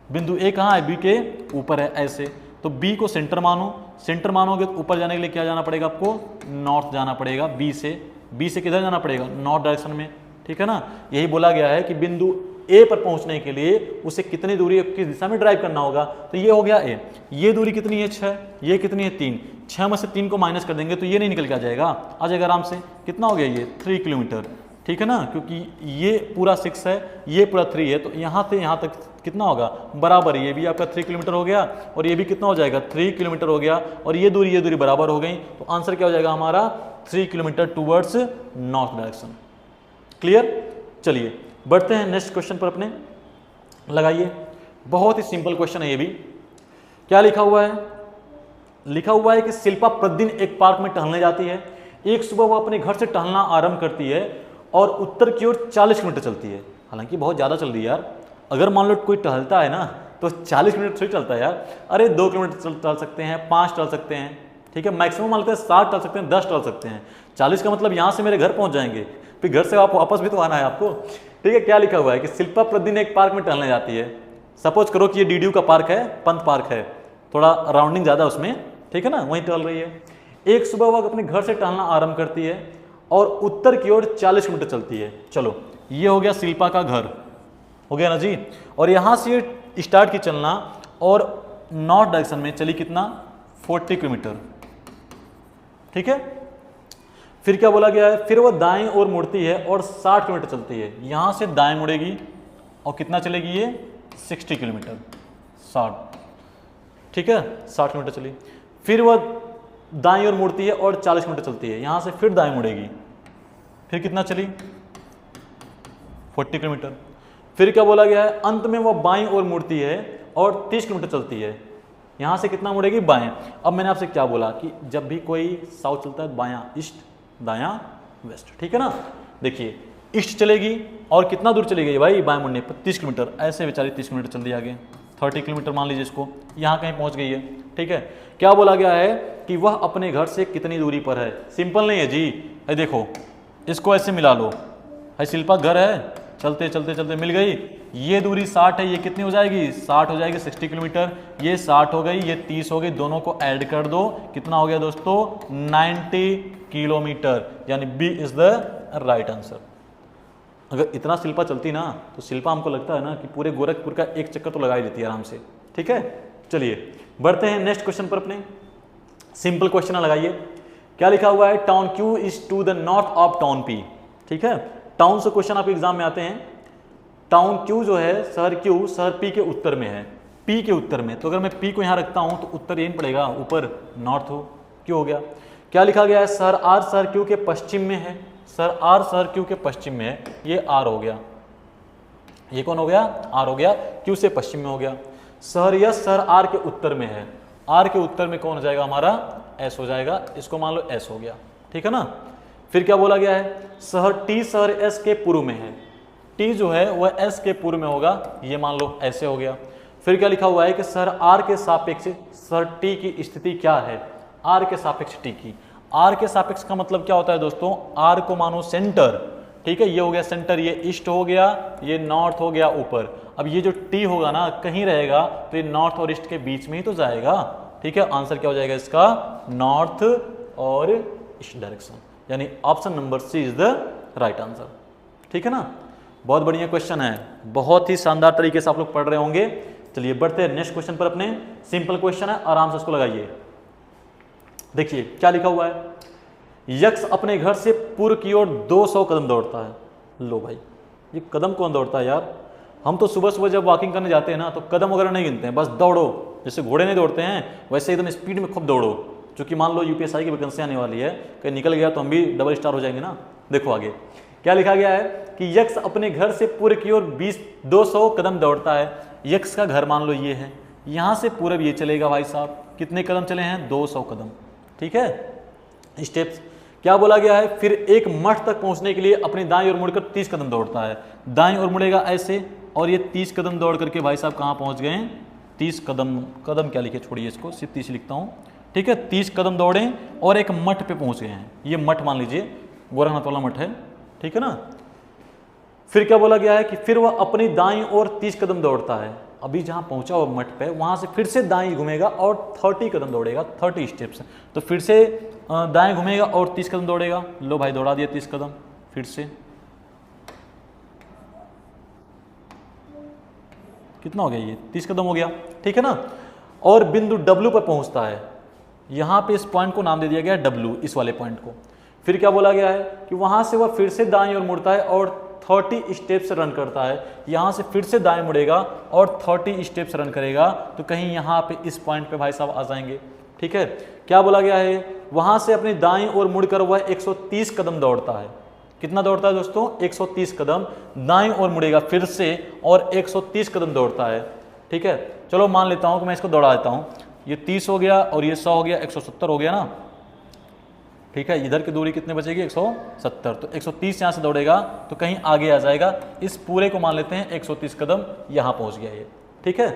बिंदु ए कहां है? बी के ऊपर है। ऐसे तो बी को सेंटर मानो। सेंटर मानोगे तो ऊपर जाने के लिए क्या जाना पड़ेगा आपको? नॉर्थ जाना पड़ेगा। बी से किधर जाना पड़ेगा? नॉर्थ डायरेक्शन में। ठीक है ना, यही बोला गया है कि बिंदु ए पर पहुंचने के लिए उसे कितनी दूरी किस दिशा में ड्राइव करना होगा। तो ये हो गया ए। ये दूरी कितनी है? 6। ये कितनी है? 3। 6 में से 3 को माइनस कर देंगे तो ये नहीं निकल के आ जाएगा आराम से। कितना हो गया? ये 3 किलोमीटर। ठीक है ना, क्योंकि ये पूरा 6 है, ये पूरा 3 है, तो यहाँ से यहाँ तक कितना होगा? बराबर। ये भी आपका 3 किलोमीटर हो गया और ये भी कितना हो जाएगा? 3 किलोमीटर हो गया और ये दूरी बराबर हो गई। तो आंसर क्या हो जाएगा हमारा? 3 kilometre towards north direction. Clear? चलिए बढ़ते हैं नेक्स्ट क्वेश्चन पर अपने। लगाइए, बहुत ही सिंपल क्वेश्चन है ये भी। क्या लिखा हुआ है? लिखा हुआ है कि शिल्पा प्रतिदिन एक पार्क में टहलने जाती है। एक सुबह वह अपने घर से टहलना आरंभ करती है और उत्तर की ओर 40 किलोमीटर चलती है। हालांकि बहुत ज़्यादा चल रही है यार। अगर मान लो कोई टहलता है ना तो 40 किलोमीटर थोड़ी चलता है यार। अरे 2 किलोमीटर चल सकते हैं, 5 चल सकते हैं। ठीक है, मैक्सिमम मान लेते हैं 7 चल सकते हैं, 10 चल सकते हैं। 40 का मतलब यहाँ से मेरे घर पहुँच जाएंगे, फिर घर से आप वापस भी तो आना है आपको। ठीक है, क्या लिखा हुआ है कि शिल्पा प्रतिदिन एक पार्क में टहलने जाती है। सपोज करो कि ये डीडीयू का पार्क है, पंत पार्क है, थोड़ा राउंडिंग ज़्यादा उसमें। ठीक है ना, वहीं टहल रही है। एक सुबह वह अपने घर से टहलना आरंभ करती है और उत्तर की ओर 40 किलोमीटर चलती है। चलो, ये हो गया शिल्पा का घर, हो गया ना जी। और यहाँ से स्टार्ट की चलना और नॉर्थ डायरेक्शन में चली कितना? 40 किलोमीटर। ठीक है, फिर क्या बोला गया है? फिर वह दाएं ओर मुड़ती है और 60 किलोमीटर चलती है। यहां से दाएं मुड़ेगी और कितना चलेगी? ये 60 किलोमीटर। 60। ठीक है, 60 किलोमीटर चली। फिर वह दाएं ओर मुड़ती है और 40 किलोमीटर चलती है। यहां से फिर दाएं मुड़ेगी, फिर कितना चली? 40 किलोमीटर। फिर क्या बोला गया है? अंत में वह बाईं ओर मुड़ती है और 30 किलोमीटर चलती है। यहां से कितना मुड़ेगी? बाएं। अब मैंने आपसे क्या बोला कि जब भी कोई साउथ चलता है बायां ईस्ट, दायां वेस्ट। ठीक है ना, देखिए ईस्ट चलेगी और कितना दूर चली गई भाई बाएं मुड़ने पर 30 किलोमीटर, ऐसे बेचारी 30 किलोमीटर चल दी आगे, 30 किलोमीटर मान लीजिए इसको, यहाँ कहीं पहुँच गई है। ठीक है, क्या बोला गया है कि वह अपने घर से कितनी दूरी पर है। सिंपल नहीं है जी, ये देखो इसको ऐसे मिला लो, है शिल्पा घर है, चलते चलते चलते मिल गई, ये दूरी 60 है, ये कितनी हो जाएगी 60 हो जाएगी 60 किलोमीटर, ये 60 हो गई, ये 30 हो गई, दोनों को ऐड कर दो, कितना हो गया दोस्तों 90 किलोमीटर, यानी B is the right answer. अगर इतना शिल्पा चलती ना तो शिल्पा हमको लगता है ना कि पूरे गोरखपुर का एक चक्कर तो लगा ही देती है आराम से। ठीक है, चलिए बढ़ते हैं नेक्स्ट क्वेश्चन पर अपने। सिंपल क्वेश्चन लगाइए, क्या लिखा हुआ है, town Q is to the north of town P. ठीक है, टाउन से क्वेश्चन आपके एग्जाम में आते हैं, टाउन क्यू जो है शहर क्यू शहर पी के उत्तर में है, पी के उत्तर में, तो अगर मैं पी को यहां रखता हूं तो उत्तर यही पड़ेगा ऊपर नॉर्थ हो, क्यों हो गया। क्या लिखा गया है, शहर आर शहर क्यू के पश्चिम में है, शहर आर शहर क्यू के पश्चिम में है, ये आर हो गया, ये कौन हो गया आर हो गया, क्यू से पश्चिम में हो गया। शहर यस शहर आर के उत्तर में है, आर के उत्तर में कौन हो जाएगा हमारा एस हो जाएगा, इसको मान लो एस हो गया। ठीक है ना, फिर क्या बोला गया है, शहर टी शहर एस के पूर्व में है, टी जो है वह एस के पूर्व में होगा, ये मान लो ऐसे हो गया। फिर क्या लिखा हुआ है कि शहर आर के सापेक्ष शहर टी की स्थिति क्या है, आर के सापेक्ष टी की, आर के सापेक्ष का मतलब क्या होता है दोस्तों, आर को मानो सेंटर। ठीक है, ये हो गया सेंटर, ये ईस्ट हो गया, ये नॉर्थ हो गया ऊपर। अब ये जो टी होगा ना कहीं रहेगा तो ये नॉर्थ और ईस्ट के बीच में ही तो जाएगा। ठीक है, आंसर क्या हो जाएगा इसका नॉर्थ और ईस्ट डायरेक्शन, यानी option number C is the right answer. ठीक है ना, बहुत बढ़िया क्वेश्चन है, बहुत ही शानदार तरीके से आप लोग पढ़ रहे होंगे। चलिए बढ़ते हैं नेक्स्ट क्वेश्चन पर अपने। सिंपल क्वेश्चन है, आराम से इसको लगाइए। देखिए क्या लिखा हुआ है, यक्ष अपने घर से पूर्व की ओर 200 कदम दौड़ता है। लो भाई, ये कदम कौन दौड़ता है यार, हम तो सुबह सुबह जब वॉकिंग करने जाते हैं ना तो कदम वगैरह नहीं गिनते हैं, बस दौड़ो, जैसे घोड़े नहीं दौड़ते हैं वैसे एकदम स्पीड में खूब दौड़ो, क्योंकि मान लो यूपीएससी की वैकेंसी आने वाली है, कहीं निकल गया तो हम भी डबल स्टार हो जाएंगे ना। देखो आगे क्या लिखा गया है कि यक्ष अपने घर से पूर्व की ओर 200 कदम दौड़ता है। यक्ष का घर मान लो ये है, यहाँ से पूर्व ये चलेगा भाई साहब, कितने कदम चले हैं 200 कदम। ठीक है, स्टेप्स क्या बोला गया है, फिर एक मठ तक पहुंचने के लिए अपनी दाईं ओर मुड़कर 30 कदम दौड़ता है, दाईं ओर मुड़ेगा ऐसे, और ये 30 कदम दौड़ करके भाई साहब कहाँ पहुंच गए 30 कदम, कदम क्या लिखे छोड़िए इसको, सिर्फ 30 लिखता हूँ। ठीक है, 30 कदम दौड़े और एक मठ पे पहुंच गए हैं, ये मठ मान लीजिए गोरखनाथ वाला मठ है। ठीक है ना, फिर क्या बोला गया है कि फिर वह अपनी दाईं ओर 30 कदम दौड़ता है, अभी जहां पहुंचा वो मठ पे वहां से फिर से दाईं घूमेगा और 30 कदम दौड़ेगा, 30 स्टेप्स, तो फिर से दाएं घूमेगा और 30 कदम दौड़ेगा। लो भाई दौड़ा दिया 30 कदम, फिर से कितना हो गया, ये 30 कदम हो गया। ठीक है ना, और बिंदु W पर पहुंचता है, यहां पे इस पॉइंट को नाम दे दिया गया W, इस वाले पॉइंट को। फिर क्या बोला गया है कि वहां से वह फिर से दाईं ओर मुड़ता है और 30 स्टेप्स रन करता है, यहां से फिर से दाएं मुड़ेगा और 30 स्टेप्स रन करेगा, तो कहीं यहां पे इस पॉइंट पे भाई साहब आ जाएंगे। ठीक है, क्या बोला गया है, वहां से अपनी दाईं ओर मुड़कर वह 130 कदम दौड़ता है। कितना दौड़ता है दोस्तों 130 कदम, दाईं ओर मुड़ेगा फिर से और 130 कदम दौड़ता है। ठीक है, चलो मान लेता हूं कि मैं इसको दौड़ा देता हूं, ये 30 हो गया और ये 100 हो गया, 170 हो गया ना। ठीक है, इधर की दूरी कितने बचेगी 170, तो 130 यहाँ से दौड़ेगा तो कहीं आगे आ जाएगा, इस पूरे को मान लेते हैं 130 कदम, यहाँ पहुँच गया ये। ठीक है,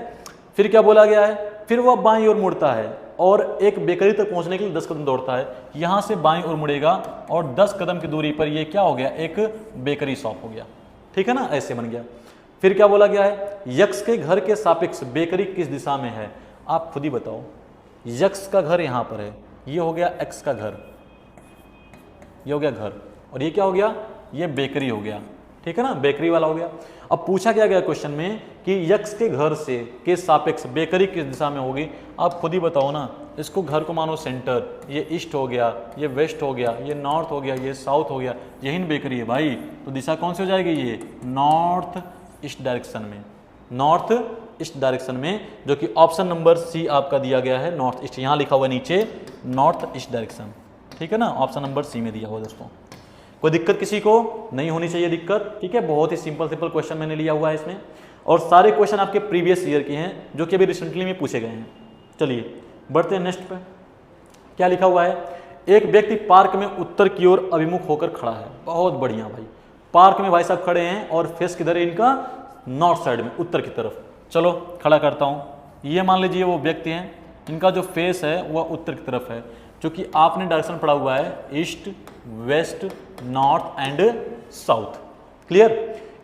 फिर क्या बोला गया है, फिर वह बाईं ओर मुड़ता है और एक बेकरी तक पहुँचने के लिए 10 कदम दौड़ता है, यहाँ से बाईं ओर मुड़ेगा और 10 कदम की दूरी पर ये क्या हो गया, एक बेकरी शॉप हो गया। ठीक है ना, ऐसे बन गया। फिर क्या बोला गया है, यक्ष के घर के सापेक्ष बेकरी किस दिशा में है, आप खुद ही बताओ। यक्ष का घर यहाँ पर है, ये हो गया एक्स का घर, ये हो गया घर, और ये क्या हो गया, ये बेकरी हो गया। ठीक है ना, बेकरी वाला हो गया। अब पूछा क्या गया क्वेश्चन में कि यक्ष के घर से के सापेक्ष बेकरी किस दिशा में होगी, आप खुद ही बताओ ना। इसको घर को मानो सेंटर, ये ईस्ट हो गया, ये वेस्ट हो गया, ये नॉर्थ हो गया, ये साउथ हो गया, यही बेकरी है भाई, तो दिशा कौन सी हो जाएगी, ये नॉर्थ ईस्ट डायरेक्शन में, नॉर्थ ईस्ट डायरेक्शन में, जो कि ऑप्शन नंबर सी आपका दिया गया है, नॉर्थ ईस्ट, यहाँ लिखा हुआ नीचे नॉर्थ ईस्ट डायरेक्शन। ठीक है ना, ऑप्शन नंबर सी में दिया हुआ दोस्तों। कोई दिक्कत किसी को नहीं होनी चाहिए दिक्कत। ठीक है, बहुत ही सिंपल क्वेश्चन मैंने लिया हुआ है इसमें, और सारे क्वेश्चन आपके प्रीवियस ईयर के हैं जो कि अभी रिसेंटली में पूछे गए हैं। चलिए बढ़ते हैं नेक्स्ट पे। क्या लिखा हुआ है, एक व्यक्ति पार्क में उत्तर की ओर अभिमुख होकर खड़ा है। बहुत बढ़िया भाई, पार्क में भाई साहब खड़े हैं और फेस किधर है इनका, नॉर्थ साइड में, उत्तर की तरफ। चलो खड़ा करता हूँ, ये मान लीजिए वो व्यक्ति हैं, इनका जो फेस है वह उत्तर की तरफ है, क्योंकि आपने डायरेक्शन पढ़ा हुआ है east, west, north and south. Clear?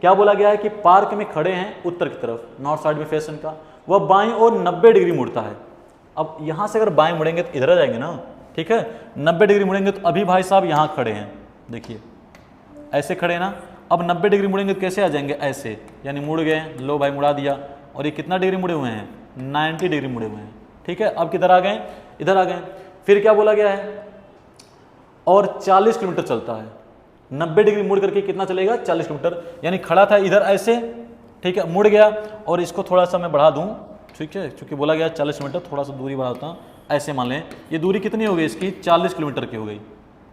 क्या बोला गया है कि पार्क में खड़े हैं उत्तर की तरफ, नॉर्थ साइड में फेस इनका, वह बाईं ओर 90 डिग्री मुड़ता है। अब यहां से अगर बाएं मुड़ेंगे तो इधर आ जाएंगे ना, ठीक है, 90 डिग्री मुड़ेंगे तो अभी भाई साहब यहां खड़े हैं, देखिए ऐसे खड़े हैं ना, अब 90 डिग्री मुड़ेंगे तो कैसे आ जाएंगे, ऐसे, यानी मुड़ गए, लो भाई मुड़ा दिया, और ये कितना डिग्री मुड़े हुए हैं, 90 डिग्री मुड़े हुए हैं, ठीक है। अब किधर आ गए, इधर आ गए। फिर क्या बोला गया है, और 40 किलोमीटर चलता है, 90 डिग्री मुड़ करके कितना चलेगा, 40 किलोमीटर, यानी खड़ा था इधर ऐसे, ठीक है, मुड़ गया, और इसको थोड़ा सा मैं बढ़ा दूं, ठीक है, क्योंकि बोला गया 40 किलोमीटर, थोड़ा सा दूरी बढ़ाता हूँ, ऐसे मान लें ये दूरी कितनी हो गई इसकी, 40 किलोमीटर की हो गई,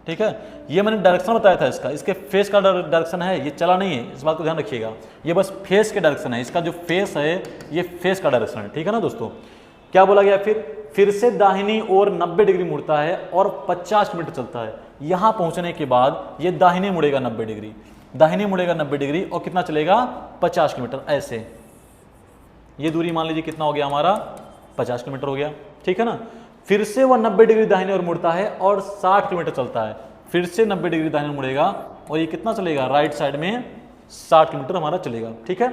ठीक है। ये मैंने डायरेक्शन बताया था इसका, इसके फेस का डायरेक्शन है, ये चला नहीं है, इस बात को ध्यान रखिएगा, ये बस फेस के डायरेक्शन है, इसका जो फेस है ये फेस का डायरेक्शन है, ठीक है ना दोस्तों। क्या बोला गया, फिर से दाहिनी ओर 90 डिग्री मुड़ता है और 50 किलोमीटर चलता है। यहां पहुंचने के बाद ये दाहिने मुड़ेगा 90 डिग्री, दाहिने मुड़ेगा 90 डिग्री, और कितना चलेगा, 50 किलोमीटर, ऐसे। ये दूरी मान लीजिए कितना हो गया हमारा, 50 किलोमीटर हो गया, ठीक है ना। फिर से वह 90 डिग्री दाहिने ओर मुड़ता है और 60 किलोमीटर चलता है, फिर से 90 डिग्री दाहिने मुड़ेगा, और ये कितना चलेगा, राइट साइड में 60 किलोमीटर हमारा चलेगा, ठीक है।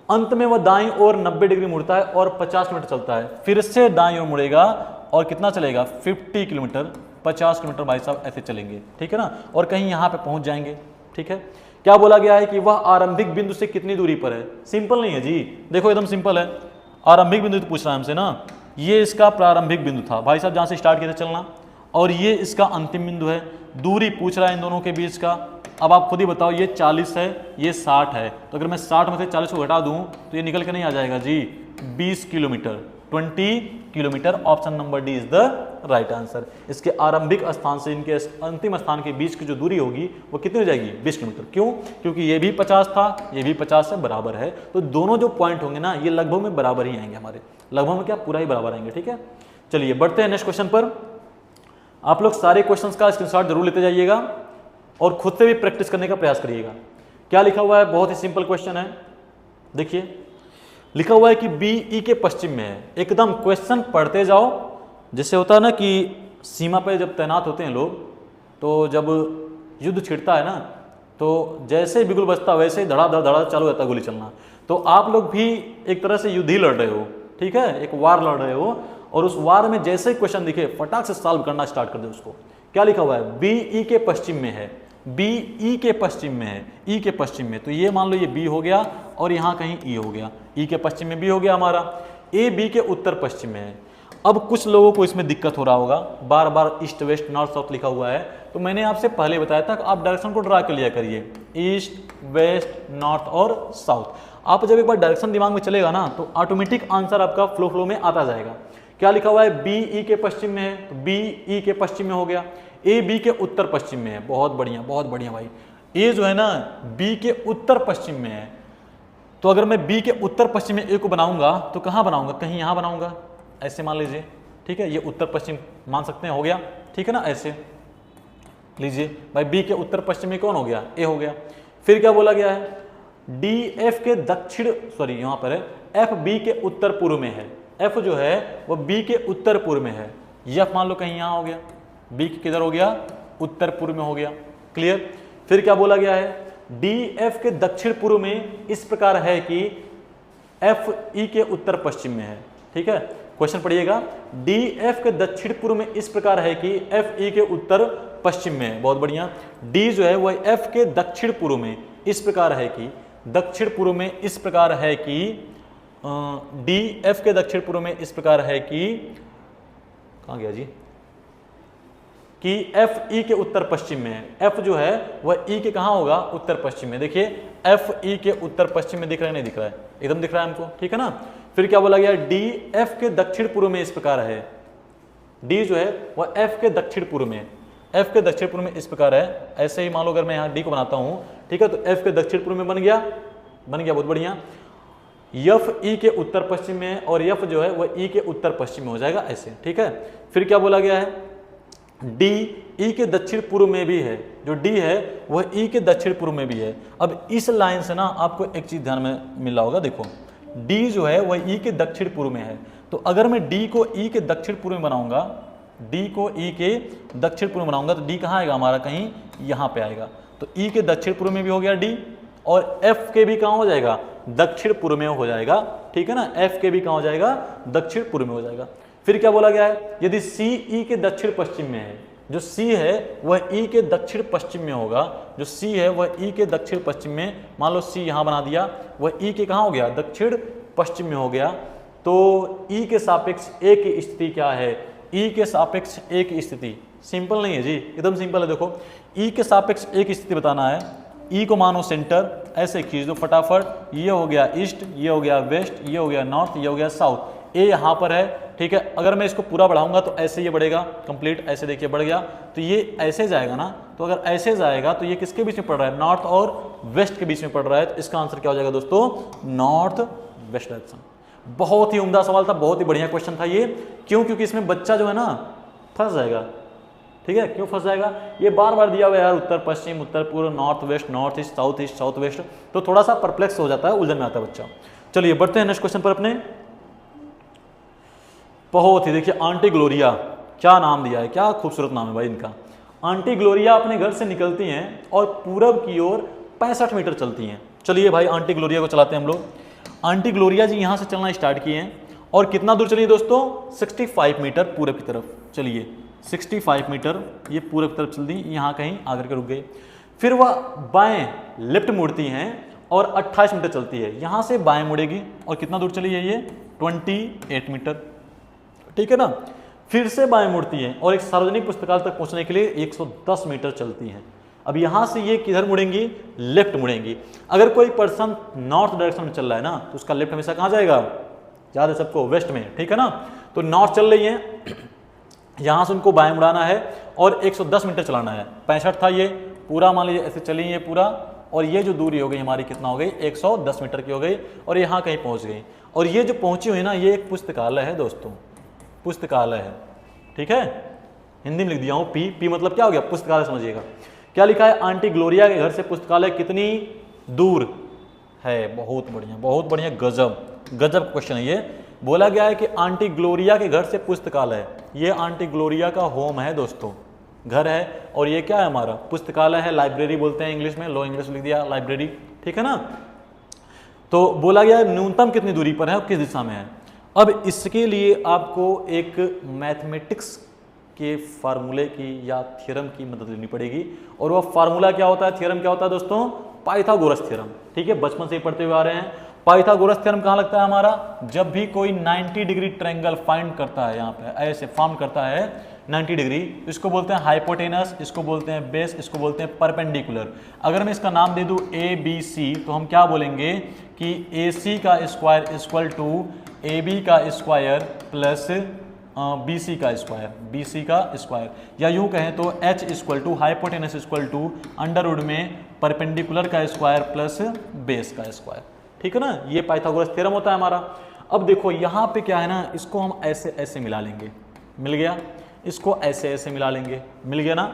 अंत में वह दाईं ओर 90 डिग्री मुड़ता है और 50 किलोमीटर चलता है, फिर से दाईं ओर मुड़ेगा और कितना चलेगा, 50 किलोमीटर, 50 किलोमीटर भाई साहब ऐसे चलेंगे, ठीक है ना, और कहीं यहाँ पे पहुंच जाएंगे, ठीक है। क्या बोला गया है कि वह आरंभिक बिंदु से कितनी दूरी पर है। सिंपल नहीं है जी, देखो एकदम सिंपल है, आरंभिक बिंदु तो पूछ रहा है हमसे ना, ये इसका प्रारंभिक बिंदु था भाई साहब, जहां से स्टार्ट किया था चलना, और ये इसका अंतिम बिंदु है, दूरी पूछ रहा है इन दोनों के बीच का। अब आप खुद ही बताओ, ये 40 है, ये 60 है, तो अगर मैं 60 में से 40 को घटा दूं तो ये निकल के नहीं आ जाएगा जी, 20 kilometre, 20 kilometre. Option number D is the right answer. इसके आरंभिक स्थान से इनके अंतिम स्थान के बीच की जो दूरी होगी वो कितनी हो जाएगी, 20 किलोमीटर। क्यों? क्योंकि ये भी 50 था, ये भी 50 से बराबर है, तो दोनों जो पॉइंट होंगे ना ये लगभग में बराबर ही आएंगे हमारे, लगभग में क्या, पूरा ही बराबर आएंगे, ठीक है। चलिए बढ़ते हैं नेक्स्ट क्वेश्चन पर। आप लोग सारे क्वेश्चंस का स्क्रीनशॉट जरूर लेते जाइएगा और खुद से भी प्रैक्टिस करने का प्रयास करिएगा। क्या लिखा हुआ है, बहुत ही सिंपल क्वेश्चन है, देखिए लिखा हुआ है कि बीई के पश्चिम में है। एकदम क्वेश्चन पढ़ते जाओ, जैसे होता है ना कि सीमा पर जब तैनात होते हैं लोग, तो जब युद्ध छिड़ता है ना, तो जैसे बिगुल बजता वैसे ही धड़ा धड़ा चालू रहता है गोली चलना। तो आप लोग भी एक तरह से युद्ध ही लड़ रहे हो, ठीक है, एक वार लड़ रहे हो, और उस वार में जैसे ही क्वेश्चन दिखे फटाक से सॉल्व करना स्टार्ट कर दो उसको। क्या लिखा हुआ है, बीई के पश्चिम में है, बीई के पश्चिम में है, ई के पश्चिम में, तो ये मान लो ये बी हो गया और यहाँ कहीं ई हो गया, ई के पश्चिम में बी हो गया हमारा, ए बी के उत्तर पश्चिम में है। अब कुछ लोगों को इसमें दिक्कत हो रहा होगा, बार बार ईस्ट वेस्ट नॉर्थ साउथ लिखा हुआ है, तो मैंने आपसे पहले बताया था कि आप डायरेक्शन को ड्रा कर लिया करिए, ईस्ट वेस्ट नॉर्थ और साउथ। आप जब एक बार डायरेक्शन दिमाग में चलेगा ना तो ऑटोमेटिक आंसर आपका फ्लो में आता जाएगा। क्या लिखा हुआ है, बीई के पश्चिम में है, तो बीई के पश्चिम में हो गया, ए बी के उत्तर पश्चिम में है, बहुत बढ़िया भाई। ए जो है ना बी के उत्तर पश्चिम में है, तो अगर मैं बी के उत्तर पश्चिम में ए को बनाऊंगा तो कहाँ बनाऊंगा, कहीं यहाँ बनाऊंगा, ऐसे मान लीजिए, ठीक है, ये उत्तर पश्चिम मान सकते हैं, हो गया, ठीक है ना, ऐसे लीजिए भाई, बी के उत्तर पश्चिम में कौन हो गया, ए हो गया। फिर क्या बोला गया है, डी एफ के दक्षिण, सॉरी यहाँ पर है, एफ बी के उत्तर पूर्व में है, एफ जो है वो बी के उत्तर पूर्व में है, एफ मान लो कहीं यहाँ हो गया, बी किधर हो गया, उत्तर पूर्व में हो गया, क्लियर। फिर क्या बोला गया है, डी एफ के दक्षिण पूर्व में इस प्रकार है कि एफ ई के उत्तर पश्चिम में है, ठीक है, क्वेश्चन पढ़िएगा, डी एफ के दक्षिण पूर्व में इस प्रकार है कि एफ ई के उत्तर पश्चिम में है, बहुत बढ़िया। डी जो है वह एफ के दक्षिण पूर्व में इस प्रकार है कि, दक्षिण पूर्व में इस प्रकार है कि, डी एफ के दक्षिण पूर्व में इस प्रकार है कि, कहाँ गया जी, कि एफ ई के उत्तर पश्चिम में है, एफ जो है वह ई के कहाँ होगा, उत्तर पश्चिम में। देखिए एफ ई के उत्तर पश्चिम में दिख रहा है, नहीं दिख रहा है, एकदम दिख रहा है हमको, ठीक है ना। फिर क्या बोला गया, डी एफ के दक्षिण पूर्व में इस प्रकार है, डी जो है वह एफ के दक्षिण पूर्व में, एफ के दक्षिण पूर्व में इस प्रकार है, ऐसे ही मान लो अगर मैं यहाँ डी को बनाता हूँ, ठीक है, तो एफ के दक्षिण पूर्व में बन गया, बहुत बढ़िया। एफ ई के उत्तर पश्चिम में और एफ जो है वह ई के उत्तर पश्चिम में हो जाएगा, ऐसे, ठीक है। फिर क्या बोला गया है, डी ई के दक्षिण पूर्व में भी है, जो डी है वह ई के दक्षिण पूर्व में भी है। अब इस लाइन से ना आपको एक चीज ध्यान में मिला होगा, देखो डी जो है वह ई के दक्षिण पूर्व में है, तो अगर मैं डी को ई के दक्षिण पूर्व में बनाऊंगा, डी को ई के दक्षिण पूर्व में बनाऊंगा, तो डी कहाँ आएगा हमारा, कहीं यहाँ पे आएगा। तो ई के दक्षिण पूर्व में भी हो गया डी, और एफ के भी कहाँ हो जाएगा, दक्षिण पूर्व में हो जाएगा, ठीक है ना, एफ के भी कहाँ हो जाएगा, दक्षिण पूर्व में हो जाएगा। फिर क्या बोला गया है, यदि सी ई के दक्षिण पश्चिम में है, जो सी है वह ई के दक्षिण पश्चिम में होगा, जो सी है वह ई के दक्षिण पश्चिम में, मान लो सी यहाँ बना दिया, वह ई के कहाँ हो गया, दक्षिण पश्चिम में हो गया, तो ई के सापेक्ष ए की स्थिति क्या है, ई के सापेक्ष ए की स्थिति, सिंपल नहीं है जी, एकदम सिंपल है। देखो ई के सापेक्ष ए की स्थिति बताना है, ई को मानो सेंटर, ऐसे खींच दो फटाफट, ये हो गया ईस्ट, ये हो गया वेस्ट, ये हो गया नॉर्थ, ये हो गया साउथ, ए यहाँ पर है, ठीक है। अगर मैं इसको पूरा बढ़ाऊंगा तो ऐसे ये बढ़ेगा कंप्लीट, ऐसे देखिए बढ़ गया, तो ये ऐसे जाएगा ना, तो अगर ऐसे जाएगा तो ये किसके बीच में पड़ रहा है, नॉर्थ और वेस्ट के बीच में पड़ रहा है, तो इसका आंसर क्या हो जाएगा दोस्तों, नॉर्थ वेस्ट डायरेक्शन। बहुत ही उम्दा सवाल था, बहुत ही बढ़िया क्वेश्चन था ये, क्यों, क्योंकि इसमें बच्चा जो है ना फंस जाएगा, ठीक है। क्यों फंस जाएगा, ये बार बार दिया हुआ है यार, उत्तर पश्चिम, उत्तर पूर्व, north west, north east, south west, तो थोड़ा सा परप्लेक्स हो जाता है, उलझन में आता है बच्चा। चलिए बढ़ते हैं नेक्स्ट क्वेश्चन पर अपने। बहुत ही देखिए आंटी ग्लोरिया, क्या नाम दिया है, क्या खूबसूरत नाम है भाई इनका। आंटी ग्लोरिया अपने घर से निकलती हैं और पूरब की ओर 65 मीटर चलती हैं। चलिए भाई आंटी ग्लोरिया को चलाते हैं हम लोग। आंटी ग्लोरिया जी यहाँ से चलना स्टार्ट किए हैं और कितना दूर चलिए दोस्तों, 65 मीटर पूरब की तरफ। चलिए 65 मीटर ये पूरब की तरफ चल दी, यहाँ कहीं आकर के रुक गए। फिर वह बाएं लेफ्ट मुड़ती हैं और 28 मीटर चलती है, यहाँ से बाएं मुड़ेगी और कितना दूर चली है ये, 28 मीटर, ठीक है ना। फिर से बाएं मुड़ती है और एक सार्वजनिक पुस्तकालय तक पहुंचने के लिए 110 मीटर चलती हैं। अब यहां से ये किधर मुड़ेंगी, लेफ्ट मुड़ेंगी। अगर कोई पर्सन नॉर्थ डायरेक्शन में चल रहा है ना, तो उसका लेफ्ट हमेशा कहां जाएगा, याद है सबको, वेस्ट में, ठीक है ना। तो नॉर्थ चल रही है, यहां से उनको बाएं मुड़ाना है और 110 मीटर चलाना है। 65 था ये पूरा, मान लीजिए ऐसे चली ये पूरा, और ये जो दूरी हो गई हमारी कितना हो गई, 110 मीटर की हो गई, और यहाँ कहीं पहुँच गई। और ये जो पहुँची हुई ना, ये एक पुस्तकालय है दोस्तों, पुस्तकालय है, ठीक है। हिंदी में लिख दिया हूँ, पी मतलब क्या हो गया, पुस्तकालय समझिएगा। क्या लिखा है, आंटी ग्लोरिया के घर से पुस्तकालय कितनी दूर है। बहुत बढ़िया, गजब क्वेश्चन है ये। बोला गया है कि आंटी ग्लोरिया के घर से पुस्तकालय, ये आंटी ग्लोरिया का होम है दोस्तों, घर है, और ये क्या है हमारा, पुस्तकालय है, लाइब्रेरी बोलते हैं इंग्लिश में, लो इंग्लिश लिख दिया लाइब्रेरी, ठीक है ना। तो बोला गया न्यूनतम कितनी दूरी पर है और किस दिशा में है। अब इसके लिए आपको एक मैथमेटिक्स के फार्मूले की या थ्योरम की मदद लेनी पड़ेगी, और वह फार्मूला क्या होता है, थ्योरम क्या होता है दोस्तों, पाइथागोरस थ्योरम, ठीक है, बचपन से ही पढ़ते हुए आ रहे हैं। पाइथागोरस थ्योरम कहाँ लगता है हमारा, जब भी कोई 90 डिग्री ट्रायंगल फाइंड करता है, यहाँ पे ऐसे फॉर्म करता है 90 डिग्री, इसको बोलते हैं हाइपोटेनस, इसको बोलते हैं बेस, इसको बोलते हैं परपेंडिकुलर। अगर मैं इसका नाम दे दूं ABC, तो हम क्या बोलेंगे कि AC का स्क्वायर इक्वल टू AB का स्क्वायर प्लस BC का स्क्वायर, या यूं कहें तो H equal to hypotenuse equal to under root में परपेंडिकुलर का स्क्वायर प्लस बेस का स्क्वायर, ठीक है ना। ये पाइथागोरस थ्योरम होता है हमारा। अब देखो यहाँ पे क्या है ना, इसको हम ऐसे ऐसे मिला लेंगे, मिल गया, इसको ऐसे ऐसे मिला लेंगे, मिल गया ना।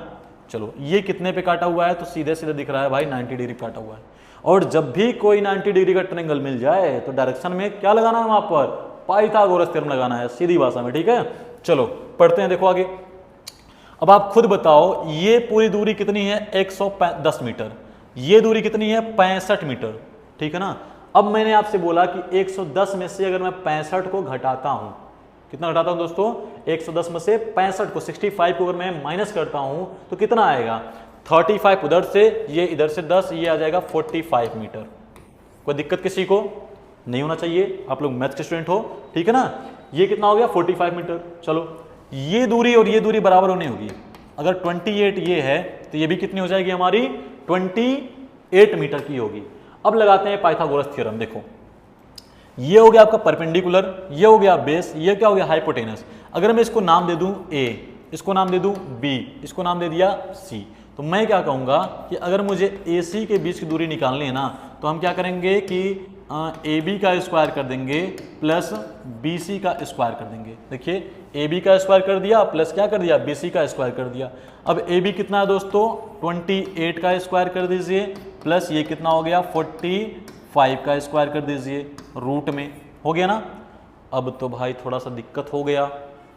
चलो ये कितने पे काटा हुआ है, तो सीधे सीधे दिख रहा है भाई 90 डिग्री काटा हुआ है। और जब भी कोई 90 डिग्री का ट्रायंगल मिल जाए तो डायरेक्शन में क्या लगाना है, वहां पर पाइथागोरस थ्योरम लगाना है, सीधी भाषा में, ठीक है। चलो पढ़ते हैं, देखो आगे। अब आप खुद बताओ, ये पूरी दूरी कितनी है, 110 मीटर, ये दूरी कितनी है, 65 मीटर, ठीक है ना। अब मैंने आपसे बोला कि 110 में से अगर मैं 65 को घटाता हूं, कितना घटाता हूं दोस्तों, 110 में से 65 को, 65 को अगर मैं माइनस करता हूं तो कितना आएगा, 35 उधर से, ये इधर से 10, ये आ जाएगा 45 मीटर। कोई दिक्कत किसी को नहीं होना चाहिए, आप लोग मैथ के स्टूडेंट हो, ठीक है ना। ये कितना हो गया, 45 मीटर। चलो ये दूरी और ये दूरी बराबर होनी होगी, अगर 28 ये है तो ये भी कितनी हो जाएगी हमारी, 28 मीटर की होगी। अब लगाते हैं पाइथागोरस थ्योरम। देखो ये हो गया आपका परपेंडिकुलर, ये हो गया बेस, ये क्या हो गया हाइपोटेनस। अगर मैं इसको नाम दे दूं A, इसको नाम दे दूं B, इसको नाम दे दिया C, तो मैं क्या कहूंगा कि अगर मुझे AC के बीच की दूरी निकालनी है ना, तो हम क्या करेंगे कि AB का स्क्वायर कर देंगे प्लस BC का स्क्वायर कर देंगे। देखिए ए बी का स्क्वायर कर दिया प्लस क्या कर दिया, बी सी का स्क्वायर कर दिया। अब ए बी कितना है दोस्तों, 28 का स्क्वायर कर दीजिए प्लस ये कितना हो गया, 45 का स्क्वायर कर दीजिए, रूट में हो गया ना। अब तो भाई थोड़ा सा दिक्कत हो गया।